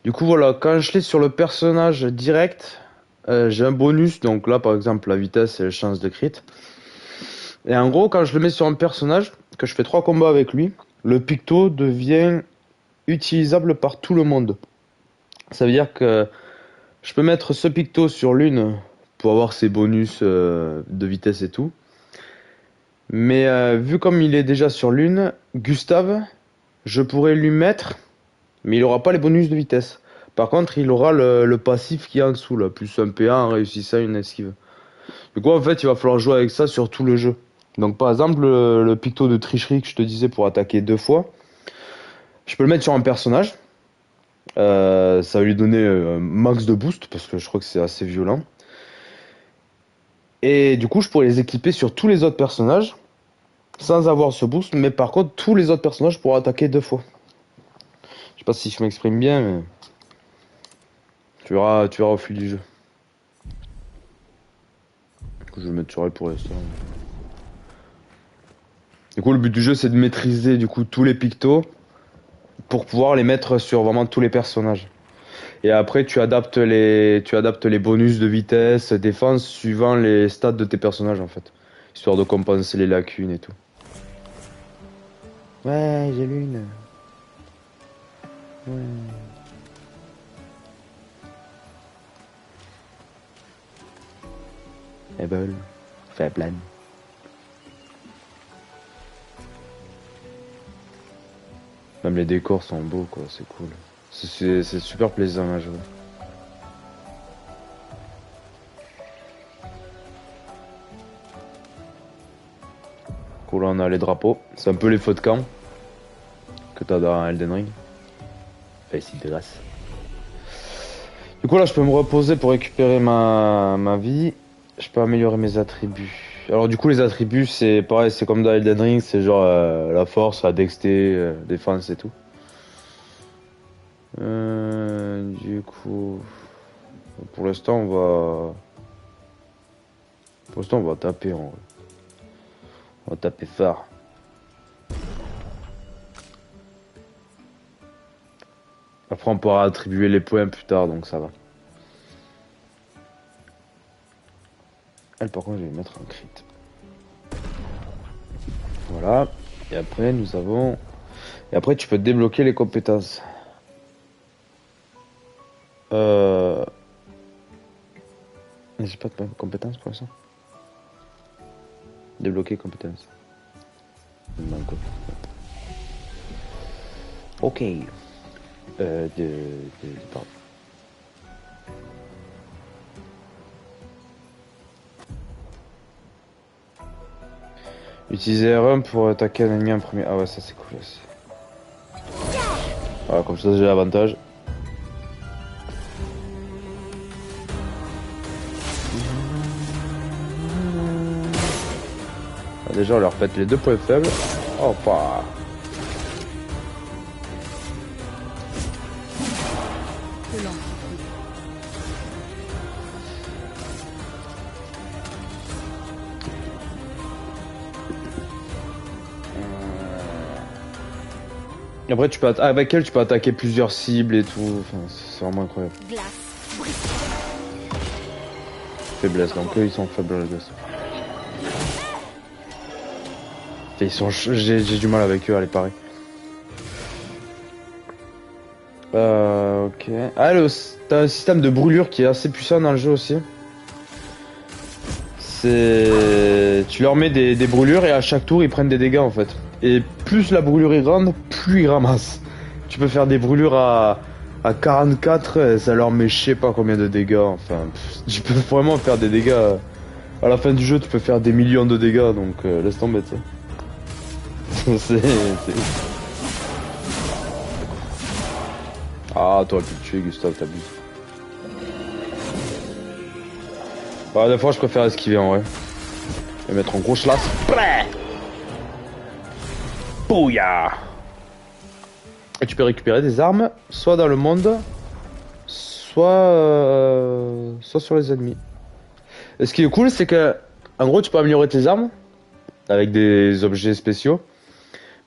Speaker 1: du coup, voilà, quand je l'ai sur le personnage direct, j'ai un bonus. Donc là, par exemple, la vitesse et les chances de crit. Et en gros, quand je le mets sur un personnage, que je fais 3 combats avec lui, le picto devient utilisable par tout le monde. Ça veut dire que je peux mettre ce picto sur l'une pour avoir ses bonus de vitesse et tout. Mais vu comme il est déjà sur l'une, Gustave, je pourrais lui mettre, mais il aura pas les bonus de vitesse. Par contre, il aura le passif qui est en dessous, là, plus un PA en réussissant une esquive. Du coup, en fait, il va falloir jouer avec ça sur tout le jeu. Donc, par exemple, le picto de tricherie que je te disais pour attaquer 2 fois, je peux le mettre sur un personnage. Ça va lui donner un max de boost, parce que je crois que c'est assez violent. Et du coup, je pourrais les équiper sur tous les autres personnages, sans avoir ce boost, mais par contre, tous les autres personnages pourront attaquer 2 fois. Je sais pas si je m'exprime bien, mais tu verras au fil du jeu. Du coup, je vais le mettre sur elle pour l'instant. Du coup, le but du jeu, c'est de maîtriser du coup tous les pictos pour pouvoir les mettre sur vraiment tous les personnages. Et après, tu adaptes les bonus de vitesse, défense, suivant les stats de tes personnages, en fait. Histoire de compenser les lacunes et tout. Ouais, j'ai l'une. Ouais. Faible. Faible. Même les décors sont beaux, quoi, c'est cool. C'est super plaisant à jouer. Cool, là on a les drapeaux. C'est un peu les feux de camp que t'as dans Elden Ring. Enfin, ici de grâce. Du coup là je peux me reposer pour récupérer ma vie. Je peux améliorer mes attributs. Alors du coup les attributs c'est pareil, c'est comme dans Elden Ring, c'est genre la force, la dexté, défense et tout. Du coup, pour l'instant on va taper en vrai. On va taper fort. Après on pourra attribuer les points plus tard donc ça va. Elle par contre je vais mettre un crit. Voilà. Et après nous avons... Et après tu peux débloquer les compétences. J'ai pas de compétences pour ça. Débloquer compétences. Ok. Pardon. Utiliser R1 pour attaquer un ennemi en premier. Ah ouais, ça c'est cool aussi. Voilà, comme ça j'ai l'avantage. Déjà on leur pète les 2 points faibles. Oh pas. Après tu peux avec elle tu peux attaquer plusieurs cibles et tout. Enfin, c'est vraiment incroyable. Faiblesse, donc eux ils sont faibles les gosses. Ils sont j'ai du mal avec eux à les parer. Ok. Ah t'as un système de brûlure qui est assez puissant dans le jeu aussi. C'est... Tu leur mets des brûlures et à chaque tour ils prennent des dégâts en fait. Et plus la brûlure est grande, plus ils ramassent. Tu peux faire des brûlures à 44, ça leur met je sais pas combien de dégâts. Enfin, tu peux vraiment faire des dégâts. À la fin du jeu, tu peux faire des millions de dégâts, donc laisse tomber, tu sais. C'est Ah, t'aurais pu le tuer, Gustave, t'abuses. Bah, des fois, je préfère esquiver en vrai. Et mettre en gros chlasse. Bouya. Et tu peux récupérer des armes, soit dans le monde, soit sur les ennemis. Et ce qui est cool, c'est que, en gros, tu peux améliorer tes armes avec des objets spéciaux.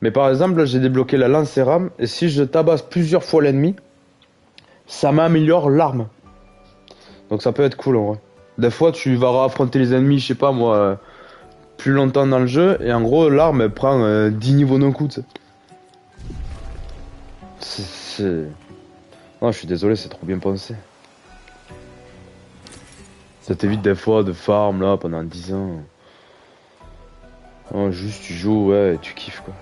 Speaker 1: Mais par exemple, j'ai débloqué la lance et rame, et si je tabasse plusieurs fois l'ennemi, ça m'améliore l'arme. Donc ça peut être cool en vrai. Des fois, tu vas affronter les ennemis, je sais pas moi, plus longtemps dans le jeu, et en gros, l'arme elle prend 10 niveaux d'un coup, tu sais. Non, je suis désolé, c'est trop bien pensé. Ça t'évite des fois de farm là pendant 10 ans. Non, juste tu joues, ouais, et tu kiffes quoi.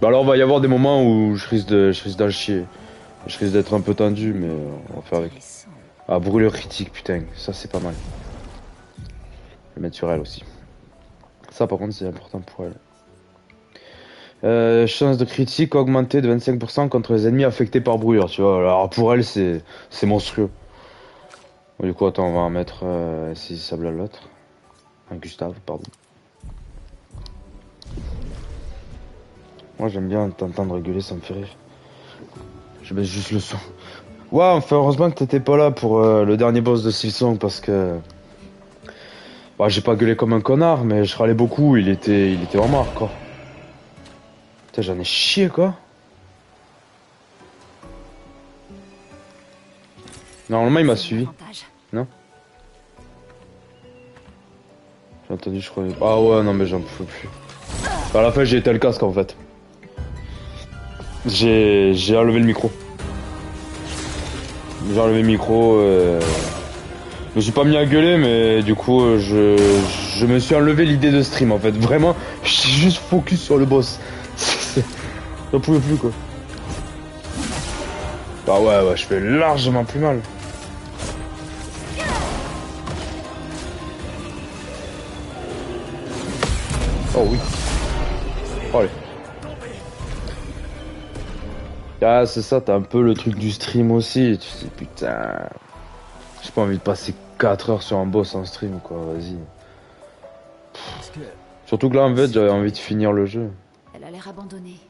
Speaker 1: Bah alors, va y avoir des moments où je risque d'en chier. Je risque d'être un peu tendu, mais on va faire avec. Ah, brûlure critique, putain, ça c'est pas mal. Je vais le mettre sur elle aussi. Ça par contre c'est important pour elle. Chance de critique augmentée de 25% contre les ennemis affectés par brûlure, tu vois. Alors pour elle c'est monstrueux. Du coup attends, on va en mettre saisissable à l'autre. Un Gustave, pardon. Moi j'aime bien t'entendre rigoler, ça me fait rire. Je baisse juste le son. Ouais, enfin heureusement que t'étais pas là pour le dernier boss de Silksong parce que... Bah j'ai pas gueulé comme un connard, mais je râlais beaucoup, il était vraiment hardcore. Putain, j'en ai chié quoi. Normalement il m'a suivi. Non? J'ai entendu, je crois. Ah ouais, non, mais j'en peux plus. À la fin, j'ai éteint le casque en fait. J'ai enlevé le micro. J'ai enlevé le micro. Je me suis pas mis à gueuler, mais du coup, je me suis enlevé l'idée de stream en fait. Vraiment, j'étais juste focus sur le boss. J'en pouvais plus quoi. Bah ouais, je fais largement plus mal. Oh oui. Oh, allez. Ah c'est ça, t'as un peu le truc du stream aussi. Tu te dis putain, j'ai pas envie de passer 4 heures sur un boss en stream quoi, vas-y. Surtout que là en fait j'avais envie de finir le jeu.
Speaker 13: Elle a l'air abandonnée.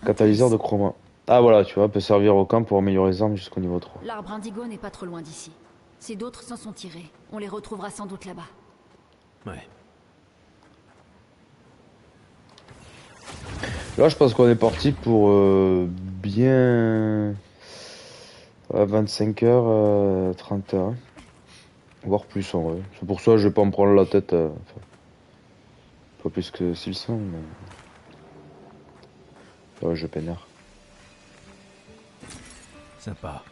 Speaker 1: Catalyseur de chroma. Ah voilà, tu vois, peut servir au camp pour améliorer les armes jusqu'au niveau 3.
Speaker 13: L'arbre indigo n'est pas trop loin d'ici. Si d'autres s'en sont tirés, on les retrouvera sans doute là-bas.
Speaker 3: Ouais.
Speaker 1: Là je pense qu'on est parti pour bien 25 heures, 30 heures. Voire plus en vrai. C'est pour ça que je vais pas me prendre la tête. Pas plus que 600 mais... Ouais, je pénère.
Speaker 3: Sympa.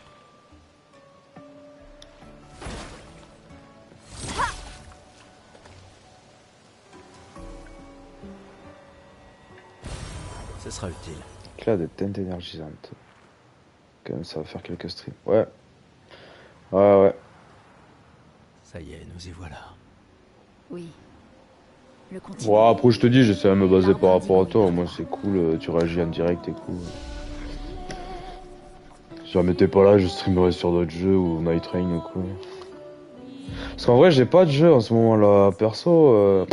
Speaker 3: Ce sera utile.
Speaker 1: Là, des teintes énergisantes. Quand même, ça va faire quelques streams. Ouais. Ouais.
Speaker 3: Ça y est, nous y voilà.
Speaker 13: Oui. Le continent.
Speaker 1: Bon, après, je te dis, j'essaie de me baser par rapport à toi. Au moins, c'est cool. Tu réagis en direct et cool. Si jamais t'es pas là, je streamerai sur d'autres jeux ou Night Train ou quoi. Parce qu'en vrai, j'ai pas de jeu en ce moment-là. Perso,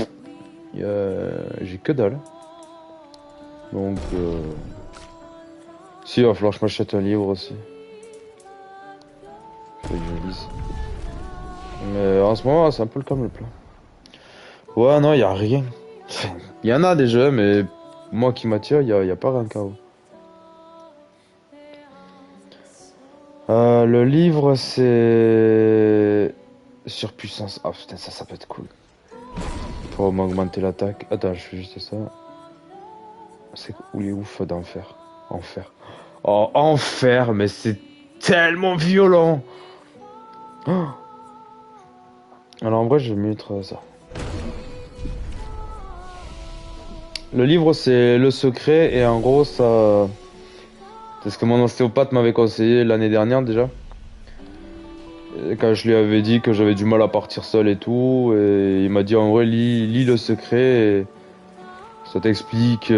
Speaker 1: j'ai que dalle. Donc, si, il va falloir que je m'achète un livre aussi. Faut que je lise. Mais en ce moment, c'est un peu le calme le plat. Ouais, non, y a rien. Il y en a des jeux, mais moi qui m'attire, y a pas rien de KO. Le livre, c'est... Surpuissance. Ah putain, ça peut être cool. Pour m'augmenter l'attaque. Attends, je fais juste ça. C'est où les ouf d'enfer. Enfer. Oh, enfer, mais c'est tellement violent. Oh. Alors en vrai, je vais mettre ça. Le livre, c'est Le Secret, et en gros, ça... C'est ce que mon ostéopathe m'avait conseillé l'année dernière déjà. Et quand je lui avais dit que j'avais du mal à partir seul et tout, et il m'a dit en vrai, lis Le Secret, et ça t'explique...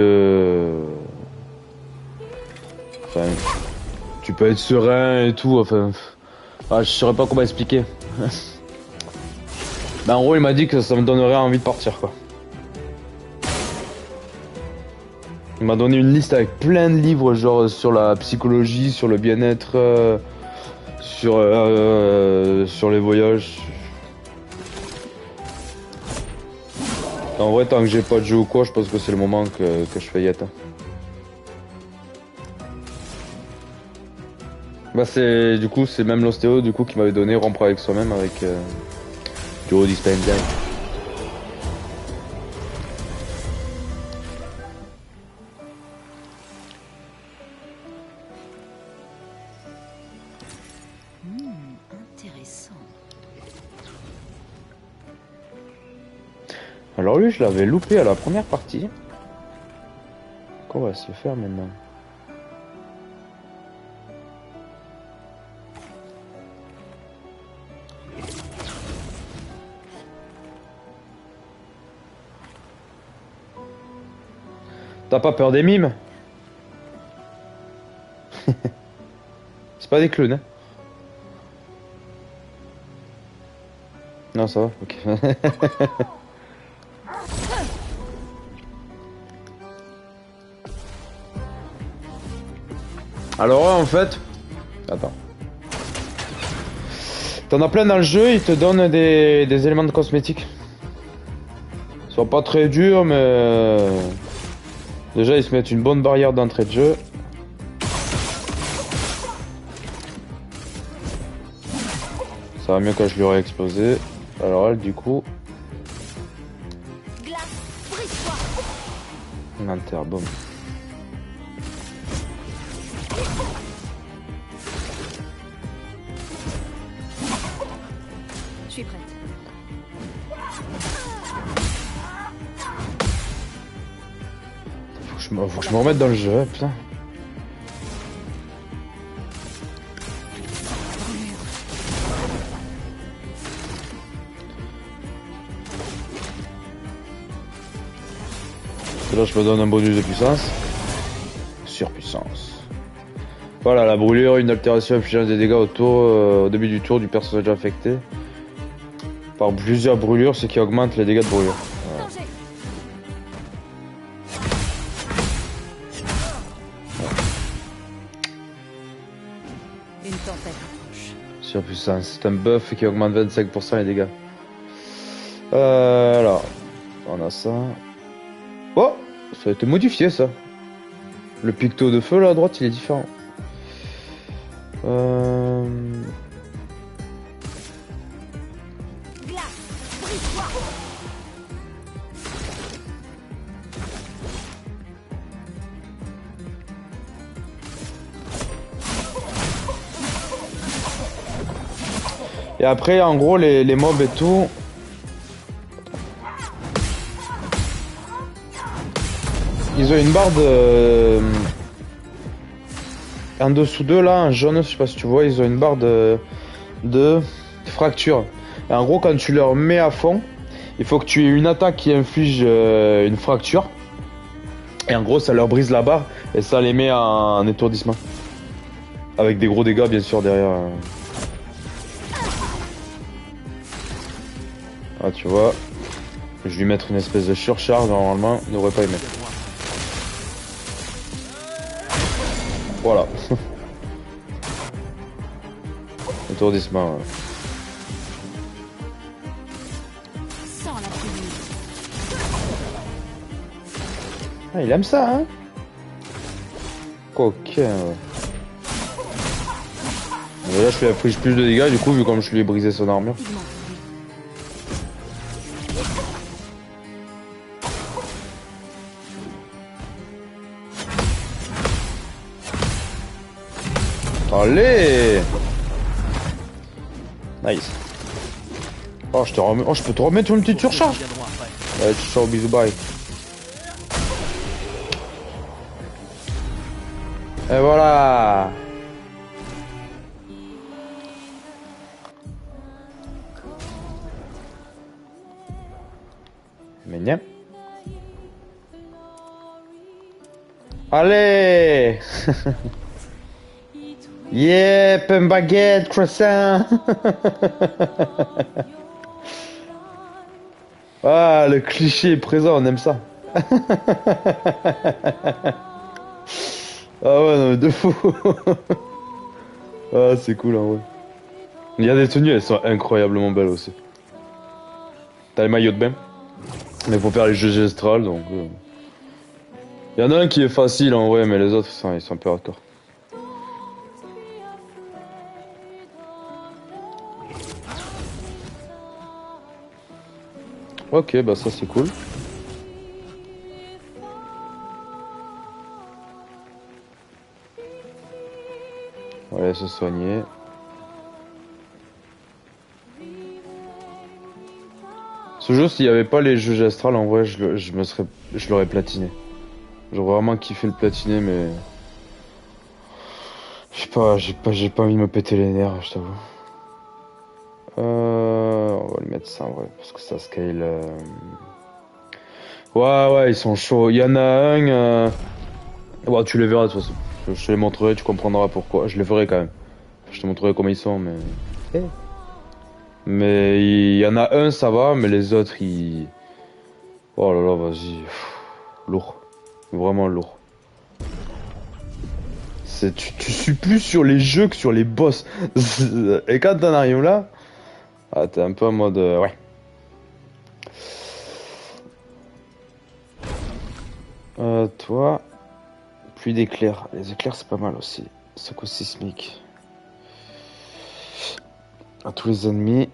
Speaker 1: Enfin, tu peux être serein et tout, enfin... Ah, je saurais pas comment expliquer. Bah en gros, il m'a dit que ça me donnerait envie de partir, quoi. Il m'a donné une liste avec plein de livres, genre sur la psychologie, sur le bien-être, sur les voyages. En vrai, tant que j'ai pas de jeu ou quoi, je pense que c'est le moment que je fais Yata. Bah c'est du coup c'est même l'ostéo du coup qui m'avait donné rompre avec soi-même avec Joe Dispenza.
Speaker 13: Intéressant.
Speaker 1: Alors lui je l'avais loupé à la première partie. Qu'on va se le faire maintenant. T'as pas peur des mimes? C'est pas des clowns, hein? Non, ça va, ok. Alors en fait... Attends. T'en as plein dans le jeu, ils te donnent des éléments de cosmétiques. Ils sont pas très durs, mais... Déjà, ils se mettent une bonne barrière d'entrée de jeu. Ça va mieux quand je lui aurais explosé. Alors elle, du coup... Inter, boum.
Speaker 4: Je suis prête.
Speaker 1: Faut que je me remette dans le jeu, putain. Là, je me donne un bonus de puissance. Surpuissance. Voilà, la brûlure, une altération infligeant des dégâts au début du tour du personnage affecté par plusieurs brûlures, ce qui augmente les dégâts de brûlure. Voilà.
Speaker 6: Une tempête.
Speaker 1: Surpuissance, c'est un buff qui augmente 25% les dégâts. Alors, on a ça. Oh, ça a été modifié ça. Le picto de feu là à droite, il est différent. Et après, en gros, les mobs et tout. Ils ont une barre de... En dessous d'eux là, en jaune, je sais pas si tu vois, ils ont une barre de fracture. Et en gros, quand tu leur mets à fond, il faut que tu aies une attaque qui inflige une fracture. Et en gros, ça leur brise la barre et ça les met en étourdissement. Avec des gros dégâts, bien sûr, derrière. Ah, tu vois. Je vais lui mettre une espèce de surcharge, normalement, il devrait pas y mettre. Voilà. Étourdissement, ouais. Ah, il aime ça, hein. Coquin, ouais. Mais là, je lui inflige plus de dégâts, du coup, vu comme je lui ai brisé son armure. Allez! Nice. Oh, je te remets... Oh, je peux te remettre une petite surcharge? Ouais, ciao, bisous, bye. Et voilà! Mignon. Allez! Yeah, pain baguette, croissant. Ah, le cliché est présent, on aime ça. Ah ouais, non mais de fou. Ah, c'est cool en vrai. Il y a des tenues, elles sont incroyablement belles aussi. T'as les maillots de bain. Mais faut faire les jeux gestrales, donc... Il y en a un qui est facile en vrai, mais les autres, ils sont un peu hardcore. Ok, bah ça c'est cool. On va aller se soigner. Ce jeu, s'il n'y avait pas les jeux astrales, en vrai, je l'aurais platiné. J'aurais vraiment kiffé le platiner, mais... Je sais pas, j'ai pas envie de me péter les nerfs, je t'avoue. On va lui mettre ça en vrai, parce que ça scale... Ouais, ils sont chauds. Il y en a un... Bon, tu les verras de toute façon. Je te les montrerai, tu comprendras pourquoi. Je les ferai quand même. Je te montrerai comment ils sont, mais... Mais il y en a un, ça va, mais les autres, ils... Oh là là, vas-y. Lourd. Vraiment lourd. Tu suis plus sur les jeux que sur les boss. Et quand t'en arrives là... Ah, t'es un peu en mode... ouais. Toi... Pluie d'éclairs. Les éclairs, c'est pas mal aussi. Secours sismique. À tous les ennemis.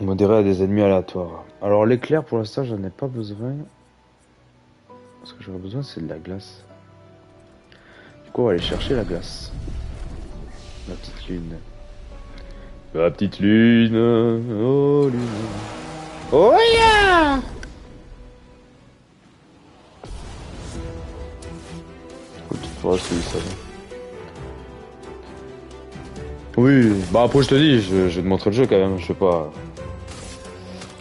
Speaker 1: Modéré à des ennemis aléatoires. Alors l'éclair pour l'instant j'en ai pas besoin. Ce que j'aurais besoin c'est de la glace. Du coup on va aller chercher la glace. La petite lune. La petite lune. Oh lune. Oh yeah. Écoute, tu pourras essayer ça. Oui, bah après je te dis, je vais te montrer le jeu quand même, je sais pas.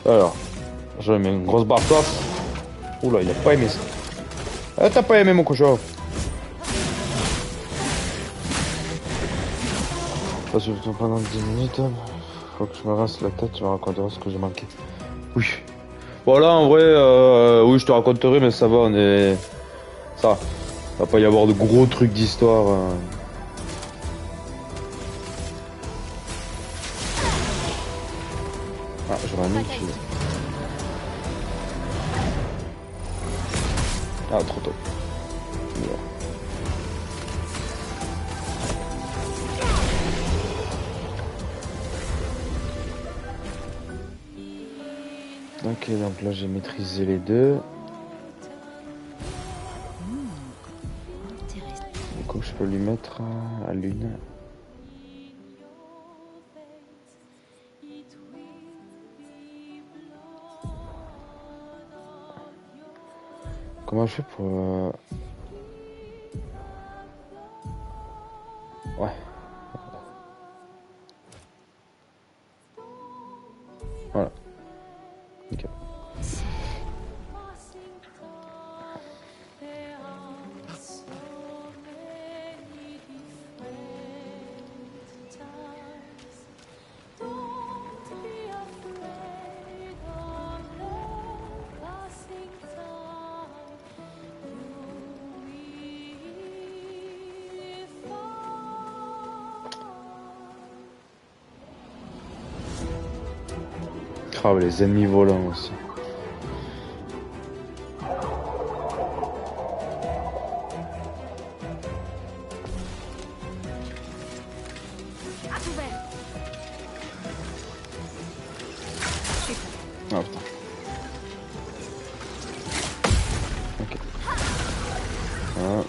Speaker 1: Alors, je mets une grosse barre soif. Oula, il a pas aimé ça. Ah, t'as pas aimé mon cochon. Pas sur le temps pendant 10 minutes. Faut que je me rince la tête, tu me raconteras ce que j'ai manqué. Oui. Voilà, en vrai, oui, je te raconterai, mais ça va, on est... Ça va pas y avoir de gros trucs d'histoire. Ah, j'aurais un outil. Ah, trop tôt. Ok, donc là j'ai maîtrisé les deux. Du coup, je peux lui mettre la lune. Comment je fais pour... Ouais. Voilà. Nickel. Ah, les ennemis volants aussi. Ah putain. Ok. Ah.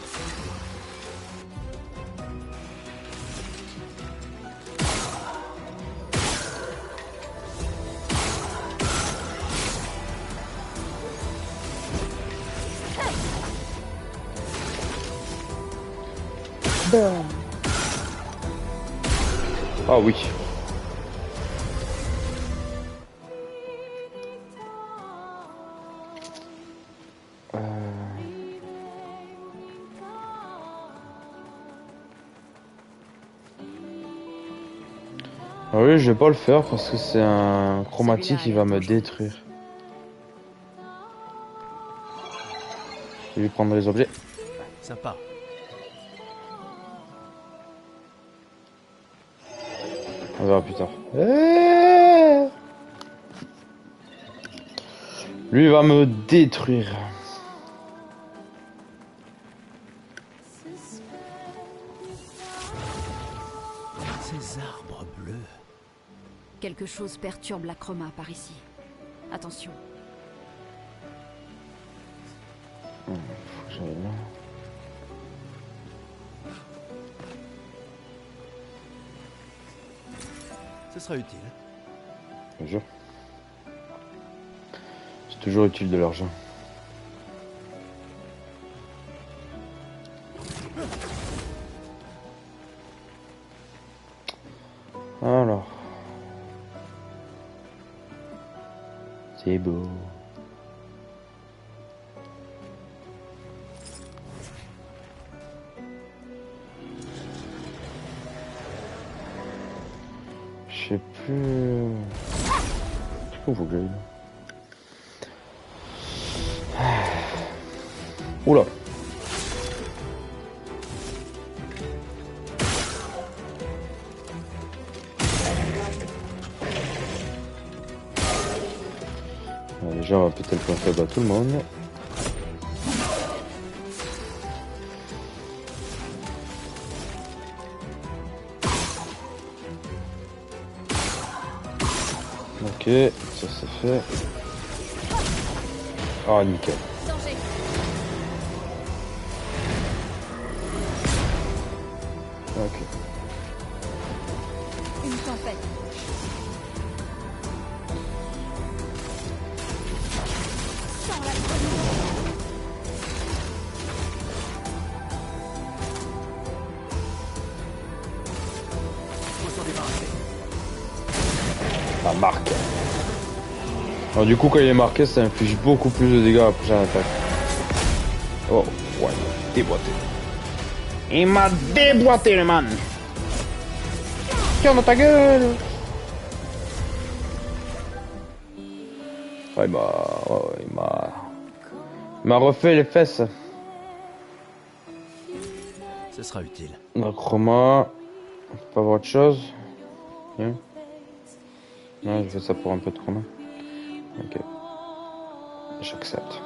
Speaker 1: Ah oui. Ah oui, je vais pas le faire parce que c'est un chromatique qui va me détruire. Je vais lui prendre les objets.
Speaker 3: Sympa.
Speaker 1: On verra plus tard. Lui va me détruire.
Speaker 3: Ces arbres bleus.
Speaker 13: Quelque chose perturbe la chroma par ici. Attention.
Speaker 1: Faut que j'aille là.
Speaker 3: Ce sera utile.
Speaker 1: Bien sûr. C'est toujours utile de l'argent. Alors. C'est beau. Je sais plus... Où faut que j'aille? Oula. Déjà on va péter le point faible à tout le monde. Ok, ça c'est fait. Ah, nickel.
Speaker 10: Danger.
Speaker 1: Ok.
Speaker 10: Une tempête. Sans la
Speaker 3: Faut s'en débarrasser.
Speaker 1: La marque. Alors du coup quand il est marqué ça inflige beaucoup plus de dégâts à la prochaine attaque. Oh ouais, déboîté. Il m'a déboîté le man. Tiens dans ta gueule. Ouais, il m'a refait les fesses.
Speaker 3: Ce sera utile.
Speaker 1: La chroma. On peut pas avoir autre chose. Hein? Non, je fais ça pour un peu de chroma. Ok. J'accepte.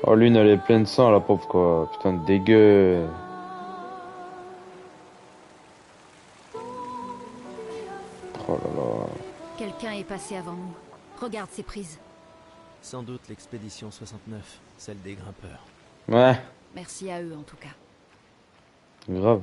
Speaker 1: Oh, l'une elle est pleine de sang, la pauvre quoi. Putain, dégueu. Oh là là.
Speaker 13: Quelqu'un est passé avant nous. Regarde ces prises.
Speaker 3: Sans doute l'expédition 69, celle des grimpeurs.
Speaker 1: Ouais,
Speaker 13: Merci à eux en tout cas.
Speaker 1: grave.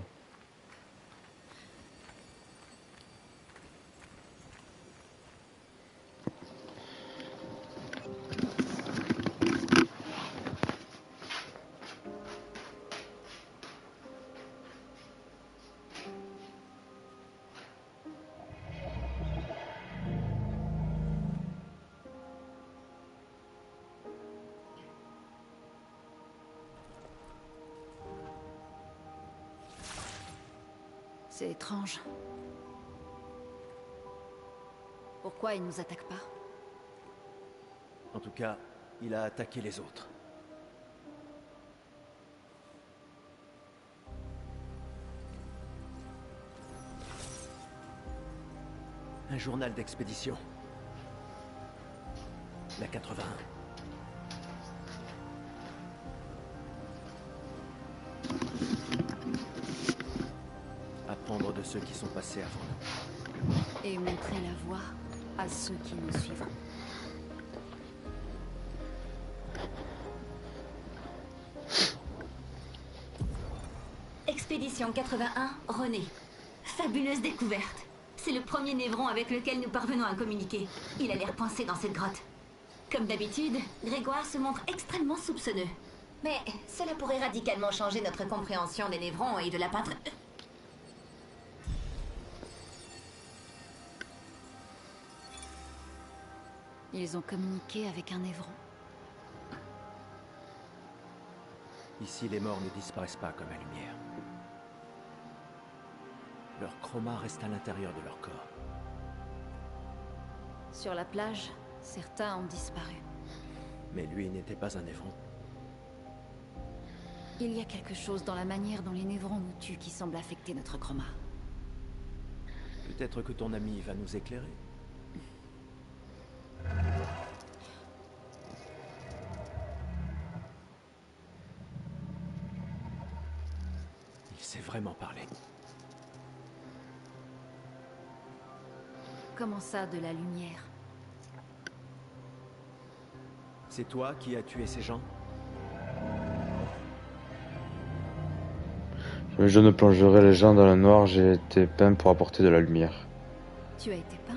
Speaker 13: C'est étrange. Pourquoi ils nous attaquent pas?
Speaker 3: En tout cas, il a attaqué les autres. Un journal d'expédition. La 81. Apprendre de ceux qui sont passés avant nous.
Speaker 13: Et montrer la voie à ceux qui nous suivront.
Speaker 14: Expédition 81, René. Fabuleuse découverte. C'est le premier névron avec lequel nous parvenons à communiquer. Il a l'air coincé dans cette grotte. Comme d'habitude, Grégoire se montre extrêmement soupçonneux. Mais cela pourrait radicalement changer notre compréhension des névrons et de la peintre...
Speaker 13: Ils ont communiqué avec un névron.
Speaker 3: Ici, les morts ne disparaissent pas comme la lumière. Leur chroma reste à l'intérieur de leur corps.
Speaker 13: Sur la plage, certains ont disparu.
Speaker 3: Mais lui n'était pas un névron.
Speaker 13: Il y a quelque chose dans la manière dont les névrons nous tuent qui semble affecter notre chroma.
Speaker 3: Peut-être que ton ami va nous éclairer. Il sait vraiment parler.
Speaker 13: Comment ça, de la lumière?
Speaker 3: C'est toi qui as tué ces gens?
Speaker 1: Je ne plongerai les gens dans le noir, j'ai été peint pour apporter de la lumière.
Speaker 13: Tu as été peint?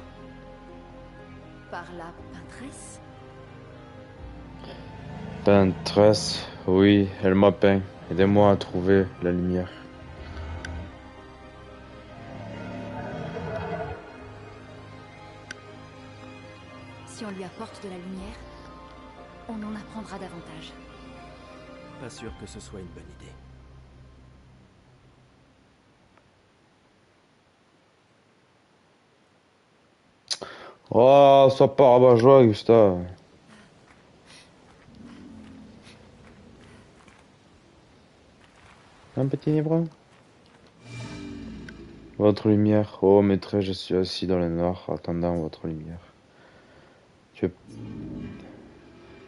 Speaker 13: Par la peintresse?
Speaker 1: Peintresse, oui, elle m'a peint. Aidez-moi à trouver la lumière.
Speaker 13: Si on lui apporte de la lumière, on en apprendra davantage.
Speaker 3: Pas sûr que ce soit une bonne idée.
Speaker 1: Oh, sois pas rabat-joie, Gustave. Un petit névron. Votre lumière. Oh, maître, je suis assis dans le noir, attendant votre lumière.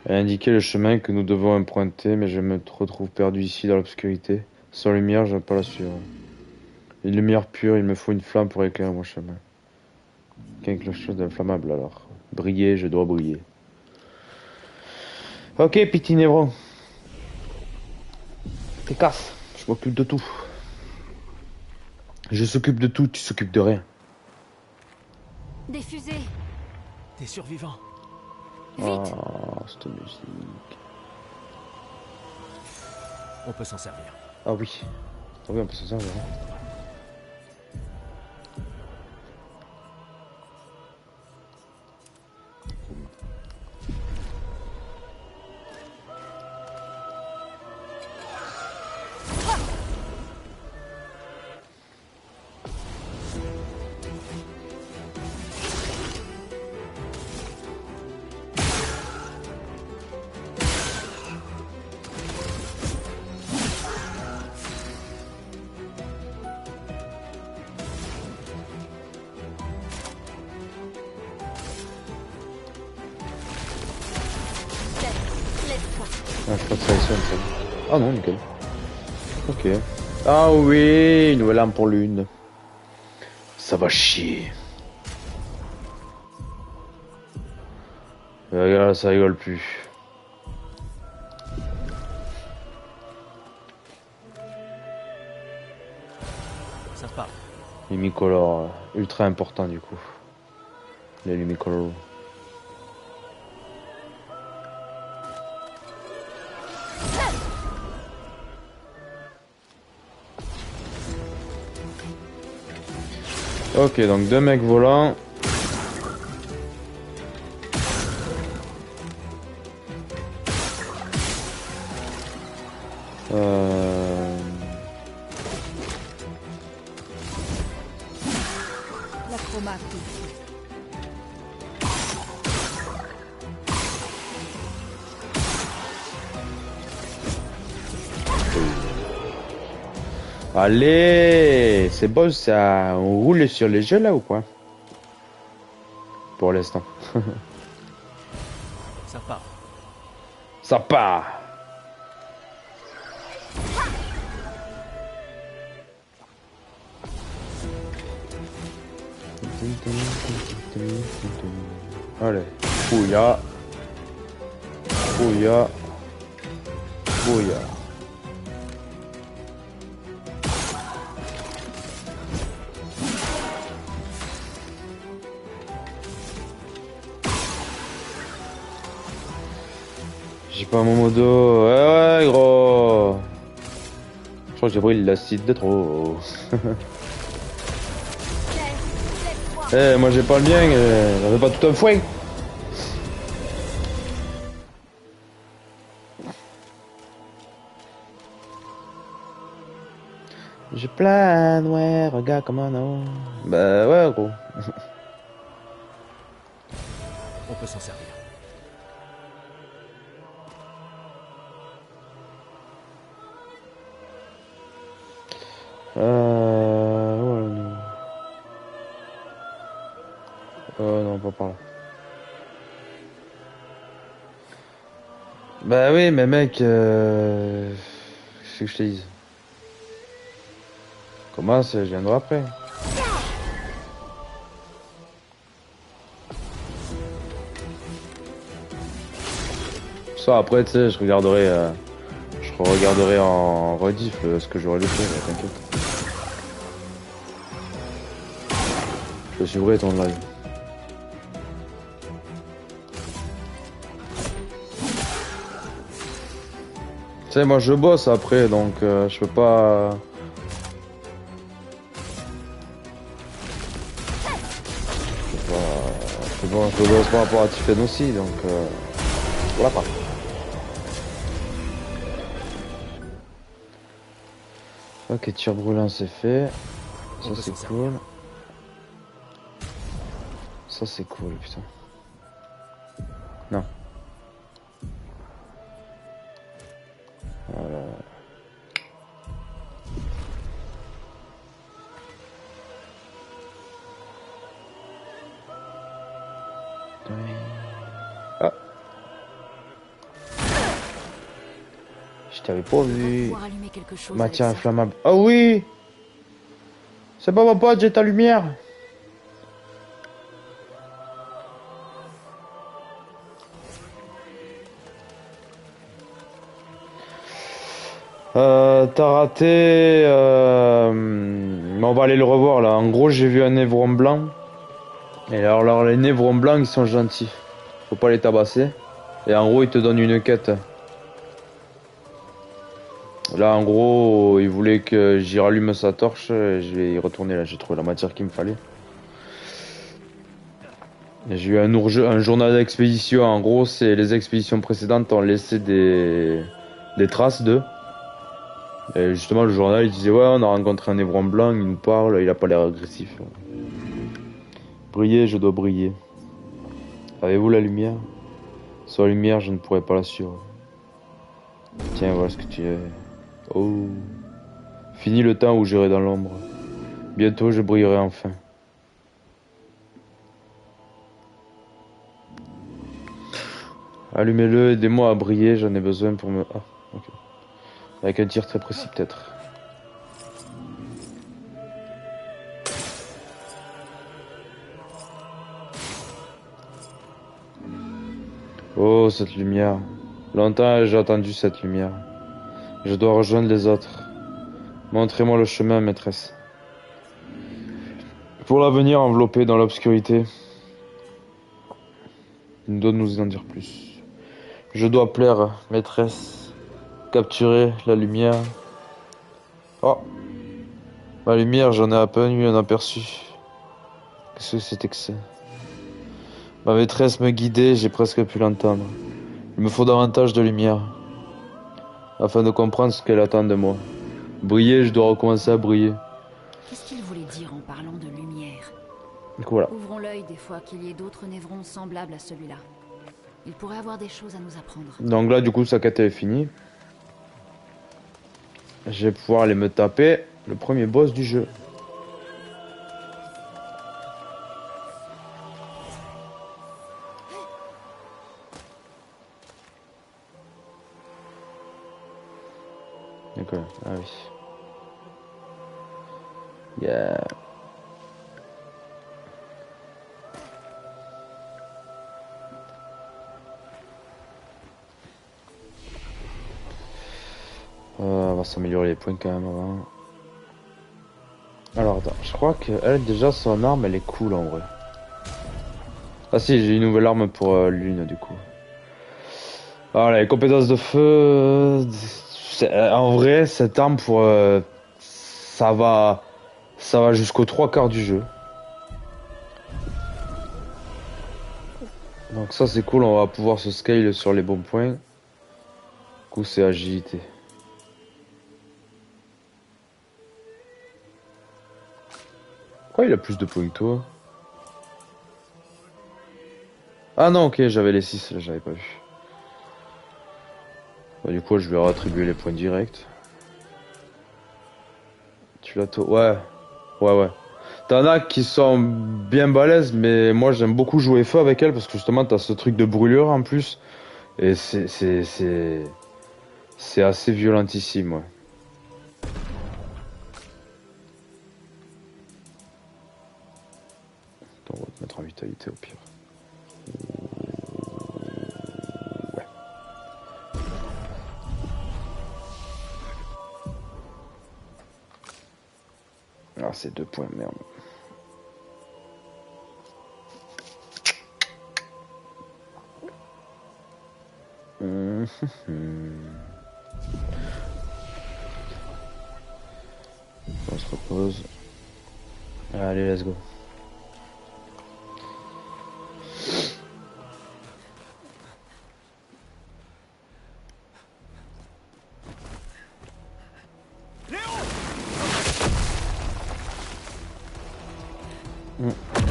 Speaker 1: Elle a indiqué le chemin que nous devons emprunter, mais je me retrouve perdu ici dans l'obscurité. Sans lumière, je ne peux pas la suivre. Une lumière pure, il me faut une flamme pour éclairer mon chemin. Quelque chose d'inflammable alors. Briller, je dois briller. Ok, petit névron. T'es casse, je m'occupe de tout. Je s'occupe de tout, tu s'occupes de rien.
Speaker 10: Des fusées.
Speaker 3: Des survivants.
Speaker 1: Oh, cette musique.
Speaker 3: On peut s'en servir.
Speaker 1: Ah oui. Ah oui, on peut s'en servir. Ah, je crois que ça sonne ça. Ah non, nickel. Ok. Ah oui, nouvelle arme pour l'une. Ça va chier. Regarde, ça rigole plus.
Speaker 3: Ça se parle.
Speaker 1: Lumicolor, ultra important du coup. Les Lumicolor. Ok, donc 2 mecs volants.
Speaker 6: La chroma.
Speaker 1: Allez, c'est bon ça. On roule sur les jeux là ou quoi? Pour l'instant.
Speaker 3: Ça part.
Speaker 1: Ça part. Allez, bouilla. Bouilla. Bouilla. J'ai pas mon modo. Ouais, gros. Je crois que j'ai pris l'acide de trop. Eh, moi j'ai pas le bien. J'avais pas tout un fouet. J'ai plein, ouais, regarde comment non. Bah ouais, gros.
Speaker 3: On peut s'en servir.
Speaker 1: Ouais, non. Non, pas par là. Bah oui, mais mec, qu'est-ce que je te dise? Comment ça, je viendrai après. Ça après, tu sais, je regarderai en rediff ce que j'aurais laissé, t'inquiète. Je suivrai ton live. Tu sais, moi je bosse après, donc je peux pas... Je bosse par rapport à Tiffen aussi, donc voilà pas. Ok, tir brûlant c'est fait. Ça c'est cool. Ça c'est cool, putain. Non. Voilà. Ah. Je t'avais pas vu.
Speaker 10: Pouvoir allumer quelque chose
Speaker 1: Matière
Speaker 10: avec ça.
Speaker 1: inflammable. Ah oui. C'est pas mon pote, j'ai ta lumière. T'as raté... mais on va aller le revoir là. En gros, j'ai vu un névron blanc. Et alors les névrons blancs, ils sont gentils. Faut pas les tabasser. Et en gros, ils te donnent une quête. Là, en gros, il voulait que j'y rallume sa torche. Et je vais y retourner là. J'ai trouvé la matière qu'il me fallait. Et j'ai eu un journal d'expédition. En gros, c'est les expéditions précédentes ont laissé des traces d'eux. Et justement, le journal, il disait ouais, on a rencontré un névron blanc. Il nous parle. Il a pas l'air agressif. Briller, je dois briller. Avez-vous la lumière? Sans lumière, je ne pourrais pas la suivre. Tiens, voilà ce que tu es. Oh. Fini le temps où j'irai dans l'ombre. Bientôt, je brillerai enfin. Allumez-le, aidez-moi à briller, j'en ai besoin pour me... Ah, ok. Avec un tir très précis, peut-être. Oh, cette lumière. Longtemps j'ai attendu cette lumière. Je dois rejoindre les autres. Montrez-moi le chemin, maîtresse. Pour l'avenir enveloppé dans l'obscurité, il doit nous en dire plus. Je dois plaire, maîtresse. Capturer la lumière. Oh, ma lumière, j'en ai à peine eu un aperçu. Qu'est-ce que c'était que ça? Ma maîtresse me guidait, j'ai presque pu l'entendre. Il me faut davantage de lumière, afin de comprendre ce qu'elle attend de moi. Briller, je dois recommencer à briller.
Speaker 13: Qu'est-ce qu'il voulait dire en parlant de lumière?
Speaker 1: Voilà.
Speaker 13: Ouvrons l'œil des fois qu'il y ait d'autres névrons semblables à celui-là. Il pourrait avoir des choses à nous apprendre.
Speaker 1: Donc là, du coup, sa quête est finie. Je vais pouvoir aller me taper le premier boss du jeu. D'accord, ah oui. Yeah. On va s'améliorer les points quand même avant. Alors attends, je crois que elle déjà son arme elle est cool en vrai. Ah si, j'ai une nouvelle arme pour Lune du coup. Voilà, les compétences de feu. En vrai, cette arme pour ça va jusqu'aux 3/4 du jeu. Donc ça c'est cool, on va pouvoir se scale sur les bons points. Du coup c'est agilité. Pourquoi il a plus de points que toi? Ah non, ok, j'avais les 6, là j'avais pas vu. Bah, du coup je vais réattribuer les points directs. Tu l'as toi? Ouais. T'en as qui sont bien balèzes, mais moi j'aime beaucoup jouer feu avec elle parce que justement t'as ce truc de brûlure en plus. Et c'est assez violentissime, ouais. Attends, on va te mettre en vitalité au pire. Ouais. Ah, c'est 2 points, merde. On se repose. Allez, let's go.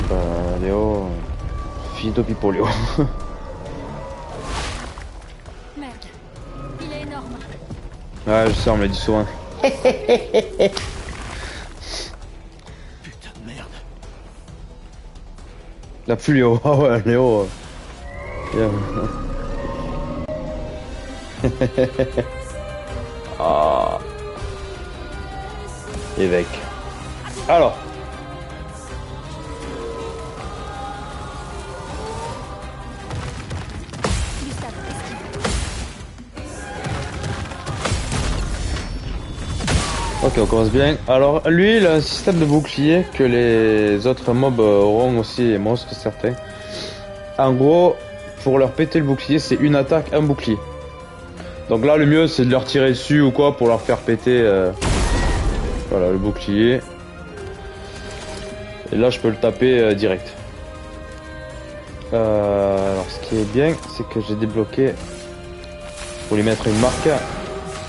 Speaker 1: Bah, Léo, finito pipo Léo.
Speaker 10: Merde, il est énorme.
Speaker 1: Ouais, je sais, on me l'a dit souvent.
Speaker 3: Putain de merde.
Speaker 1: La plus Léo, ah ouais, Léo. Yeah. Ah. Évêque. Alors. Ok, on commence bien. Alors, lui, il a un système de bouclier que les autres mobs auront aussi, les monstres certains. En gros, pour leur péter le bouclier, c'est une attaque, un bouclier. Donc là, le mieux, c'est de leur tirer dessus ou quoi pour leur faire péter voilà, le bouclier. Et là, je peux le taper direct. Alors, ce qui est bien, c'est que j'ai débloqué pour lui mettre une marque.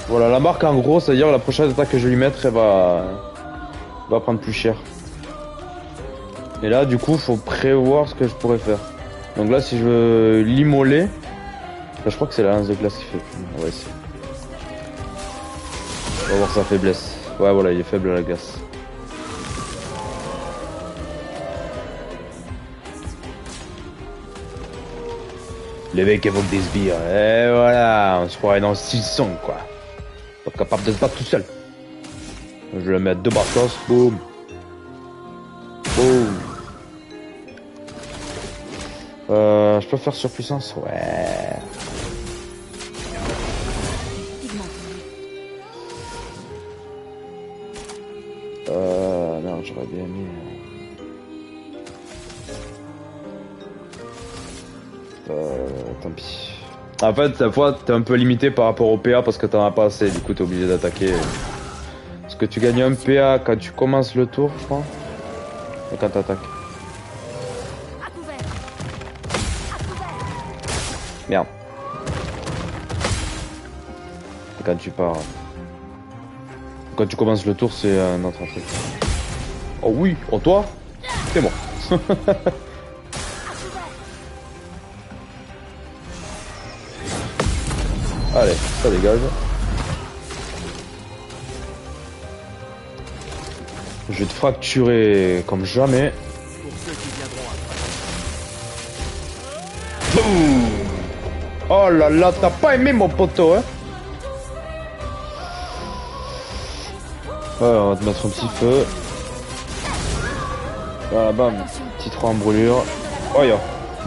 Speaker 1: Voilà, la marque en gros, c'est-à-dire la prochaine attaque que je vais lui mettre, elle va prendre plus cher. Et là, du coup, faut prévoir ce que je pourrais faire. Donc là, si je veux l'immoler, là, je crois que c'est la lance de glace qui fait. On va essayer. On va voir sa faiblesse. Ouais, voilà, il est faible à la glace. Les mecs évoquent des sbires. Et voilà, on se croirait dans 600 quoi. Pas capable de se battre tout seul. Je vais le mettre 2 bastos, boum. Boum. Je peux faire surpuissance, ouais. Non, j'aurais bien mis. Tant pis. En fait, cette fois, t'es un peu limité par rapport au PA parce que t'en as pas assez. Du coup, t'es obligé d'attaquer. Parce que tu gagnes un PA quand tu commences le tour, je crois. Et quand t'attaques. Merde. Et quand tu pars. Quand tu commences le tour, c'est un autre truc. Oh oui, oh toi, c'est moi. Allez, ça dégage. Je vais te fracturer comme jamais. Boum. Oh là là, t'as pas aimé mon poteau, hein? Ouais, on va te mettre un petit feu. Voilà, bam, petit 3 en brûlure. Oh ya.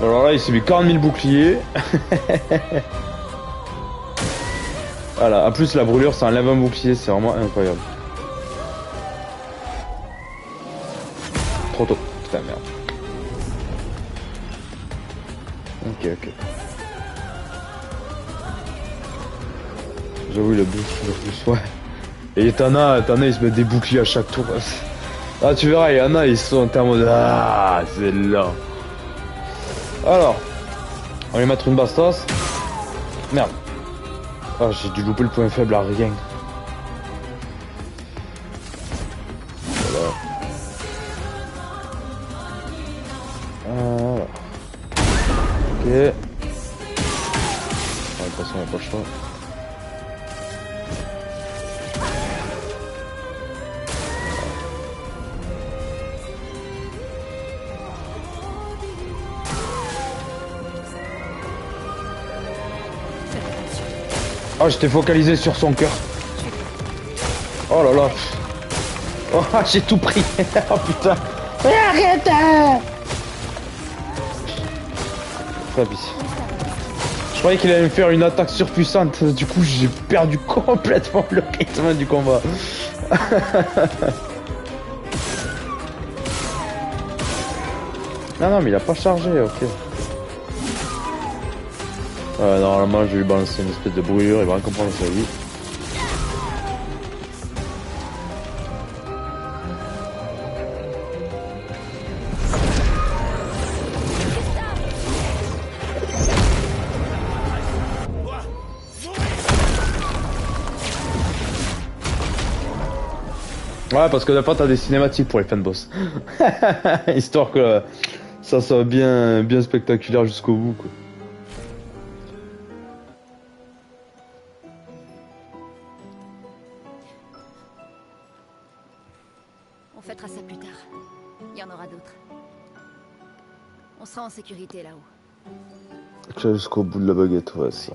Speaker 1: Alors là, il s'est mis 40 000 boucliers. Voilà, en plus la brûlure ça enlève un bouclier, c'est vraiment incroyable. Trop tôt, putain merde. Ok, ok. J'avoue le plus, ouais. Et t'en as, ils se mettent des boucliers à chaque tour. Ah tu verras, il y en a, ils sont en mode ah c'est là. Alors, on va lui mettre une bastos. Merde. Ah, j'ai dû louper le point faible à rien. Voilà. Voilà. Ok. De toute façon, on n'a pas le choix. Oh, j'étais focalisé sur son cœur. Oh là là. Oh, j'ai tout pris. Oh putain. Arrête. Je croyais qu'il allait me faire une attaque surpuissante. Du coup, j'ai perdu complètement le rythme du combat. Non, mais il a pas chargé, ok. Normalement, je vais lui balancer une espèce de brûlure, il va rien comprendre sa vie. Ouais, parce que des fois, t'as des cinématiques pour les fins de boss. Histoire que ça soit bien spectaculaire jusqu'au bout, quoi.
Speaker 6: On fêtera ça plus tard. Il y en aura d'autres. On sera en sécurité là-haut.
Speaker 1: Tu vas jusqu'au bout de la baguette, ouais, ça.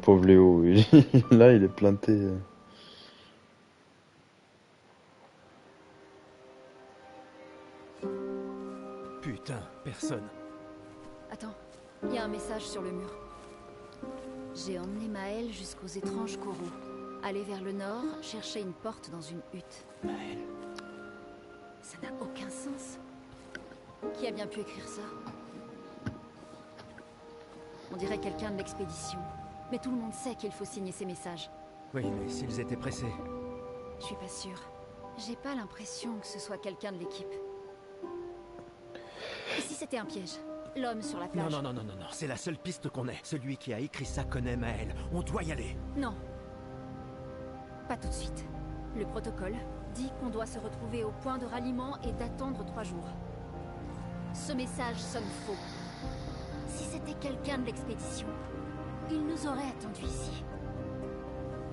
Speaker 1: Pauvre Léo, là il est planté.
Speaker 13: J'ai emmené Maël jusqu'aux étranges coraux. Aller vers le nord, chercher une porte dans une hutte.
Speaker 3: Maël.
Speaker 13: Ça n'a aucun sens. Qui a bien pu écrire ça? On dirait quelqu'un de l'expédition. Mais tout le monde sait qu'il faut signer ces messages.
Speaker 3: Oui, mais s'ils étaient pressés.
Speaker 13: Je suis pas sûre. J'ai pas l'impression que ce soit quelqu'un de l'équipe. Et si c'était un piège? L'homme sur la plage?
Speaker 3: Non, c'est la seule piste qu'on ait. Celui qui a écrit ça connaît Maël. On doit y aller.
Speaker 13: Non. Pas tout de suite. Le protocole dit qu'on doit se retrouver au point de ralliement et d'attendre 3 jours. Ce message sonne faux. Si c'était quelqu'un de l'expédition, il nous aurait attendus ici.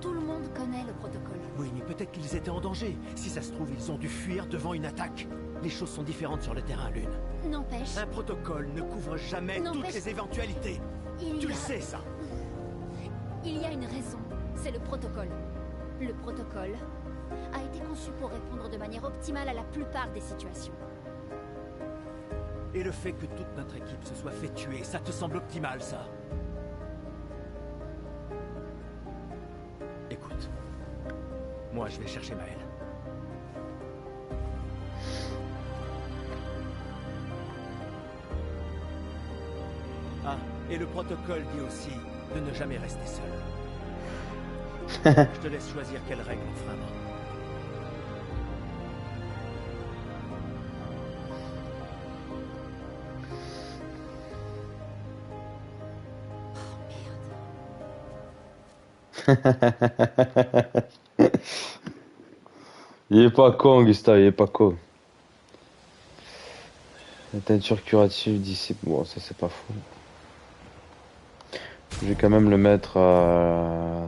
Speaker 13: Tout le monde connaît le protocole.
Speaker 3: Oui, mais peut-être qu'ils étaient en danger. Si ça se trouve, ils ont dû fuir devant une attaque. Les choses sont différentes sur le terrain, Lune.
Speaker 13: N'empêche...
Speaker 3: Un protocole ne couvre jamais toutes les éventualités. Tu le sais, ça.
Speaker 13: Il y a une raison. C'est le protocole. Le protocole a été conçu pour répondre de manière optimale à la plupart des situations.
Speaker 3: Et le fait que toute notre équipe se soit fait tuer, ça te semble optimal, ça? Écoute, moi je vais chercher Maël. Ah, et le protocole dit aussi de ne jamais rester seul. Je te laisse choisir quelle règle enfreindre.
Speaker 1: Il est pas con, Gustave, il est pas con. La teinture curative dissipe. Bon, ça c'est pas fou. Je vais quand même le mettre à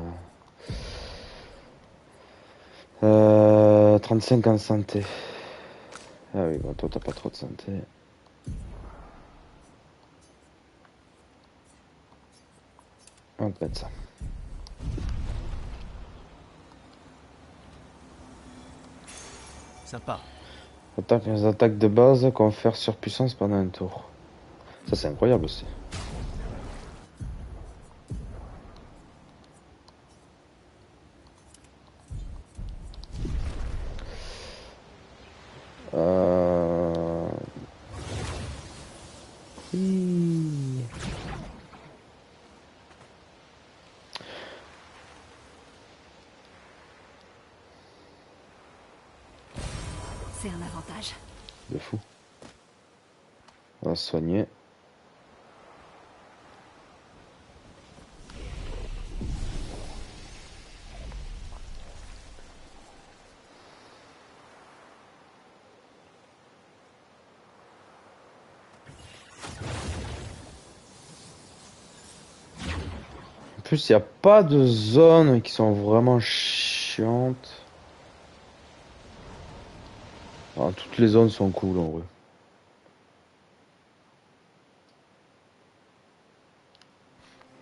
Speaker 1: 35 en santé. Ah oui, bon, toi t'as pas trop de santé. On va mettre ça.
Speaker 3: Sympa.
Speaker 1: Les attaques de base confèrent surpuissance pendant un tour. Ça c'est incroyable aussi.
Speaker 13: C'est un avantage.
Speaker 1: De fou. On va se soigner. En plus, il n'y a pas de zones qui sont vraiment chiantes. Ah, toutes les zones sont cool en vrai.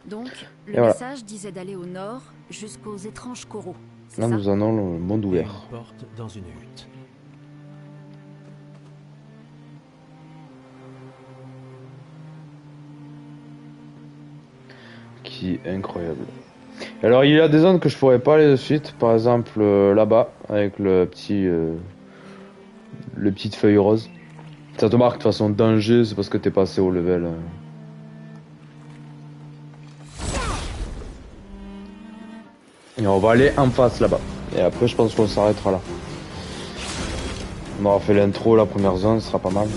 Speaker 13: Donc, le
Speaker 1: voilà.
Speaker 13: message disait d'aller au nord jusqu'aux étranges coraux.
Speaker 1: Là, nous en avons le monde ouvert.
Speaker 3: Une porte dans une hutte.
Speaker 1: Qui est incroyable. Alors, il y a des zones que je pourrais pas aller de suite. Par exemple, là-bas, avec le petite feuille rose. Ça te marque de toute façon danger, c'est parce que t'es passé au level. Et on va aller en face là-bas. Et après, je pense qu'on s'arrêtera là. On aura fait l'intro, la première zone, ce sera pas mal.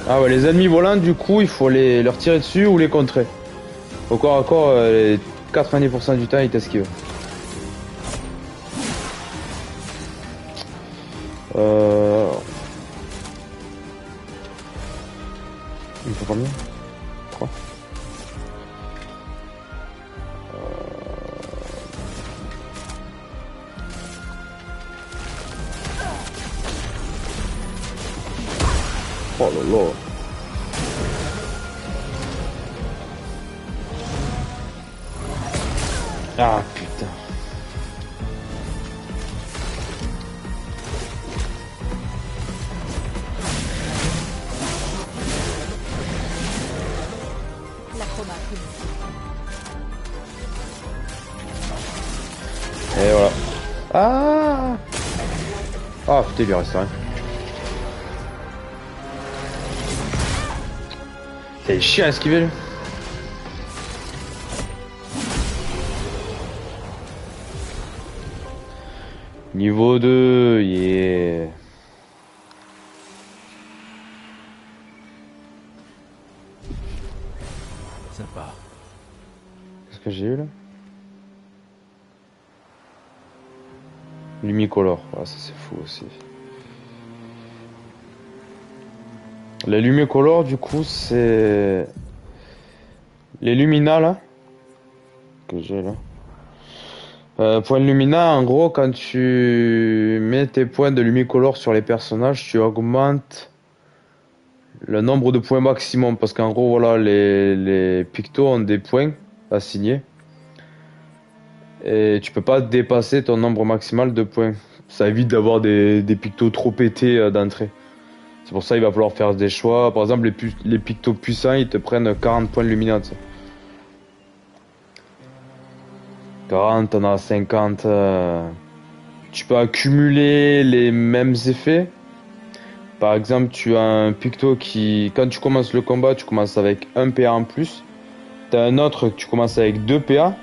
Speaker 1: Ah ouais, les ennemis volants, du coup, il faut leur tirer dessus ou les contrer. Au corps à corps, 90% du temps, ils t'esquivent. Il me faut combien? 3. Oh là là. Ah putain. Et voilà. Ah. Ah putain, il lui reste rien. C'est chiant à esquiver lui. Niveau 2, yeah.
Speaker 3: Sympa.
Speaker 1: Qu'est-ce que j'ai eu là? Lumicolor, ah, ça c'est fou aussi. Les Lumicolor du coup c'est... Les Lumina là. Que j'ai là. Point Lumina, en gros, quand tu mets tes points de Lumicolor sur les personnages, tu augmentes le nombre de points maximum. Parce qu'en gros, voilà, les pictos ont des points assignés. Et tu peux pas dépasser ton nombre maximal de points. Ça évite d'avoir des pictos trop pétés d'entrée. C'est pour ça qu'il va falloir faire des choix. Par exemple, les pictos puissants, ils te prennent 40 points de Lumina. 40, t'en as 50. Tu peux accumuler les mêmes effets. Par exemple, tu as un picto qui, quand tu commences le combat, tu commences avec 1 PA en plus. T'as un autre que tu commences avec 2 PA.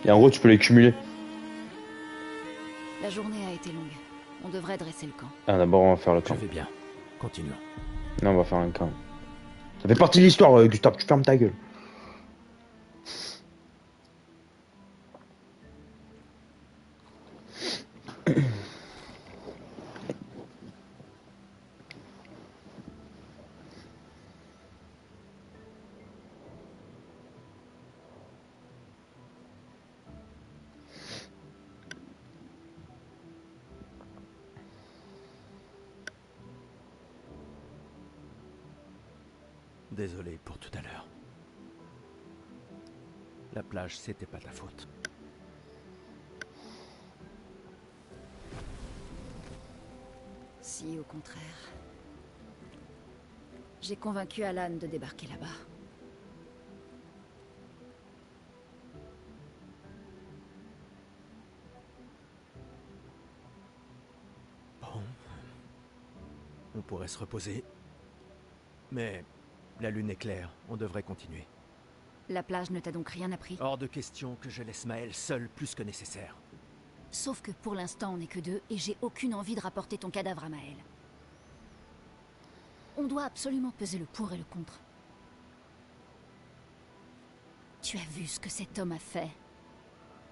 Speaker 1: Et en gros, tu peux les cumuler.
Speaker 13: La journée a été longue. On devrait dresser le camp.
Speaker 1: Ah, d'abord, on va faire le camp.
Speaker 3: Je vais bien. Continuons.
Speaker 1: Non, on va faire un camp. Ça fait partie de l'histoire, Gustave. Tu fermes ta gueule.
Speaker 3: Désolé pour tout à l'heure. La plage, c'était pas ta faute.
Speaker 13: Si, au contraire. J'ai convaincu Alan de débarquer là-bas.
Speaker 3: Bon. On pourrait se reposer. Mais la lune est claire, on devrait continuer.
Speaker 13: La plage ne t'a donc rien appris?
Speaker 3: Hors de question que je laisse Maël seul plus que nécessaire.
Speaker 13: Sauf que pour l'instant, on n'est que deux et j'ai aucune envie de rapporter ton cadavre à Maël. On doit absolument peser le pour et le contre. Tu as vu ce que cet homme a fait.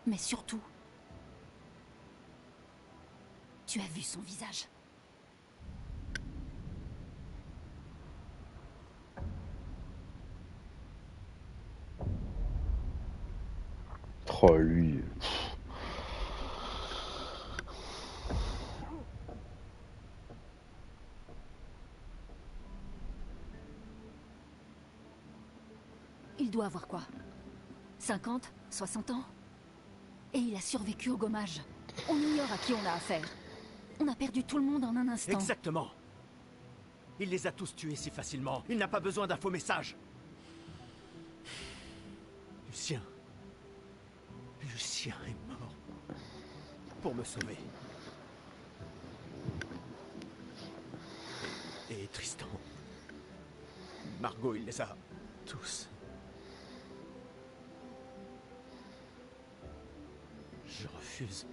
Speaker 13: Mais surtout, tu as vu son visage.
Speaker 1: Oh, lui.
Speaker 13: Il doit avoir quoi? 50? 60 ans? Et il a survécu au gommage. On ignore à qui on a affaire. On a perdu tout le monde en un instant.
Speaker 3: Exactement. Il les a tous tués si facilement. Il n'a pas besoin d'un faux message. Lucien. Lucien est mort. Pour me sauver. Et Tristan. Margot, il les a tous. Je refuse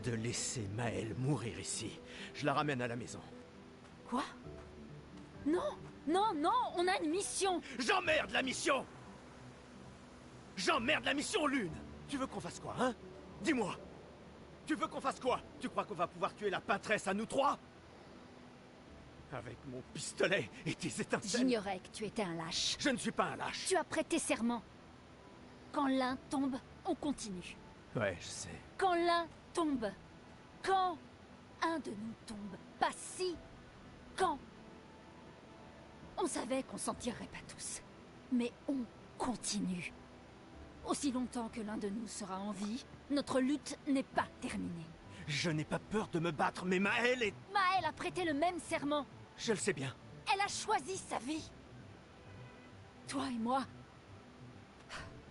Speaker 3: de laisser Maël mourir ici. Je la ramène à la maison.
Speaker 10: Quoi? Non, non, non, on a une mission.
Speaker 3: J'emmerde la mission! J'emmerde la mission, Lune! Tu veux qu'on fasse quoi, hein? Dis-moi! Tu veux qu'on fasse quoi? Tu crois qu'on va pouvoir tuer la pâtresse à nous trois? Avec mon pistolet et tes étincelles?
Speaker 10: J'ignorais que tu étais un lâche.
Speaker 3: Je ne suis pas un lâche.
Speaker 10: Tu as prêté serment. Quand l'un tombe, on continue.
Speaker 3: Ouais, je sais.
Speaker 10: Quand l'un tombe. Quand un de nous tombe. Pas si. Quand. On savait qu'on s'en tirerait pas tous. Mais on continue. Aussi longtemps que l'un de nous sera en vie, notre lutte n'est pas terminée.
Speaker 3: Je n'ai pas peur de me battre, mais Maël est...
Speaker 10: Maël a prêté le même serment.
Speaker 3: Je le sais bien.
Speaker 10: Elle a choisi sa vie. Toi et moi.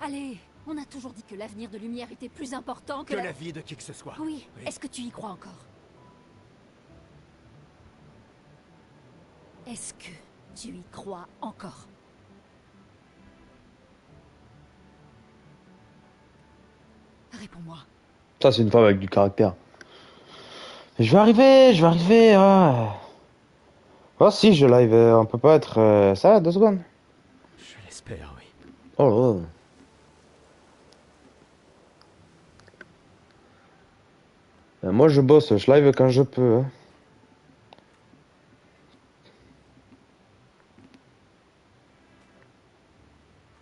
Speaker 10: Allez, On a toujours dit que l'avenir de Lumière était plus important
Speaker 12: Que la vie de qui que ce soit.
Speaker 10: Oui, est-ce que tu y crois encore? Est-ce que tu y crois encore? Réponds-moi.
Speaker 1: Ça, c'est une femme avec du caractère. Je vais arriver. Ah, oh, si, je live. On peut pas être. Ça, 2 secondes.
Speaker 3: Je l'espère, oui.
Speaker 1: Oh là. Moi, je bosse. Je live quand je peux. Hein.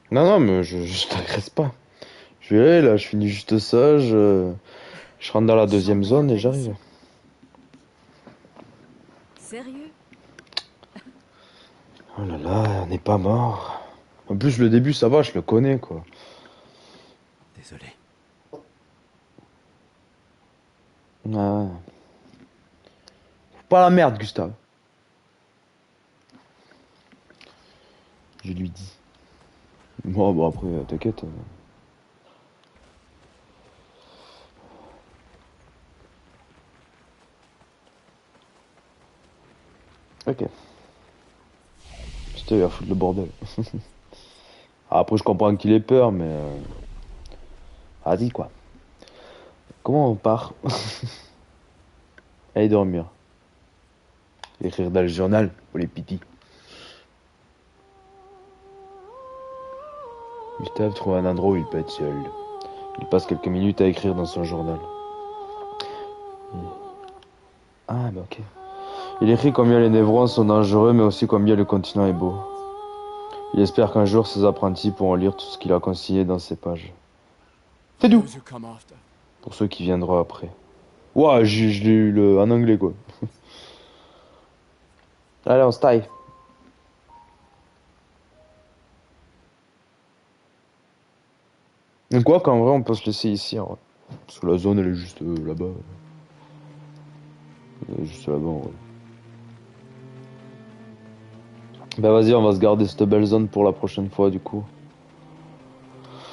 Speaker 1: Non, non, mais je t'agresse pas. Je vais aller, là, je finis juste ça, je rentre dans la 2e zone et j'arrive.
Speaker 6: Sérieux?
Speaker 1: Oh là là, on n'est pas mort. En plus, le début, ça va, je le connais, quoi.
Speaker 3: Désolé.
Speaker 1: Ouais. Faut pas la merde, Gustave. Je lui dis. Bon, après, t'inquiète. Ok. Putain, il va foutre le bordel. Après, je comprends qu'il ait peur, mais... Vas-y, quoi. Comment on part? Allez dormir. Écrire dans le journal, pour les pitis. Gustave trouve un endroit où il peut être seul. Il passe quelques minutes à écrire dans son journal. Ah, bah ok. Il écrit combien les névrons sont dangereux, mais aussi combien le continent est beau. Il espère qu'un jour ses apprentis pourront lire tout ce qu'il a consigné dans ces pages. C'est doux. Pour ceux qui viendront après. Ouah, je l'ai eu en anglais, quoi. Allez, on se taille. Donc quoi qu'en vrai, on peut se laisser ici, en vrai. Parce que la zone, elle est juste là-bas. Elle est juste là-bas, en vrai. Bah vas-y, on va se garder cette belle zone pour la prochaine fois, du coup.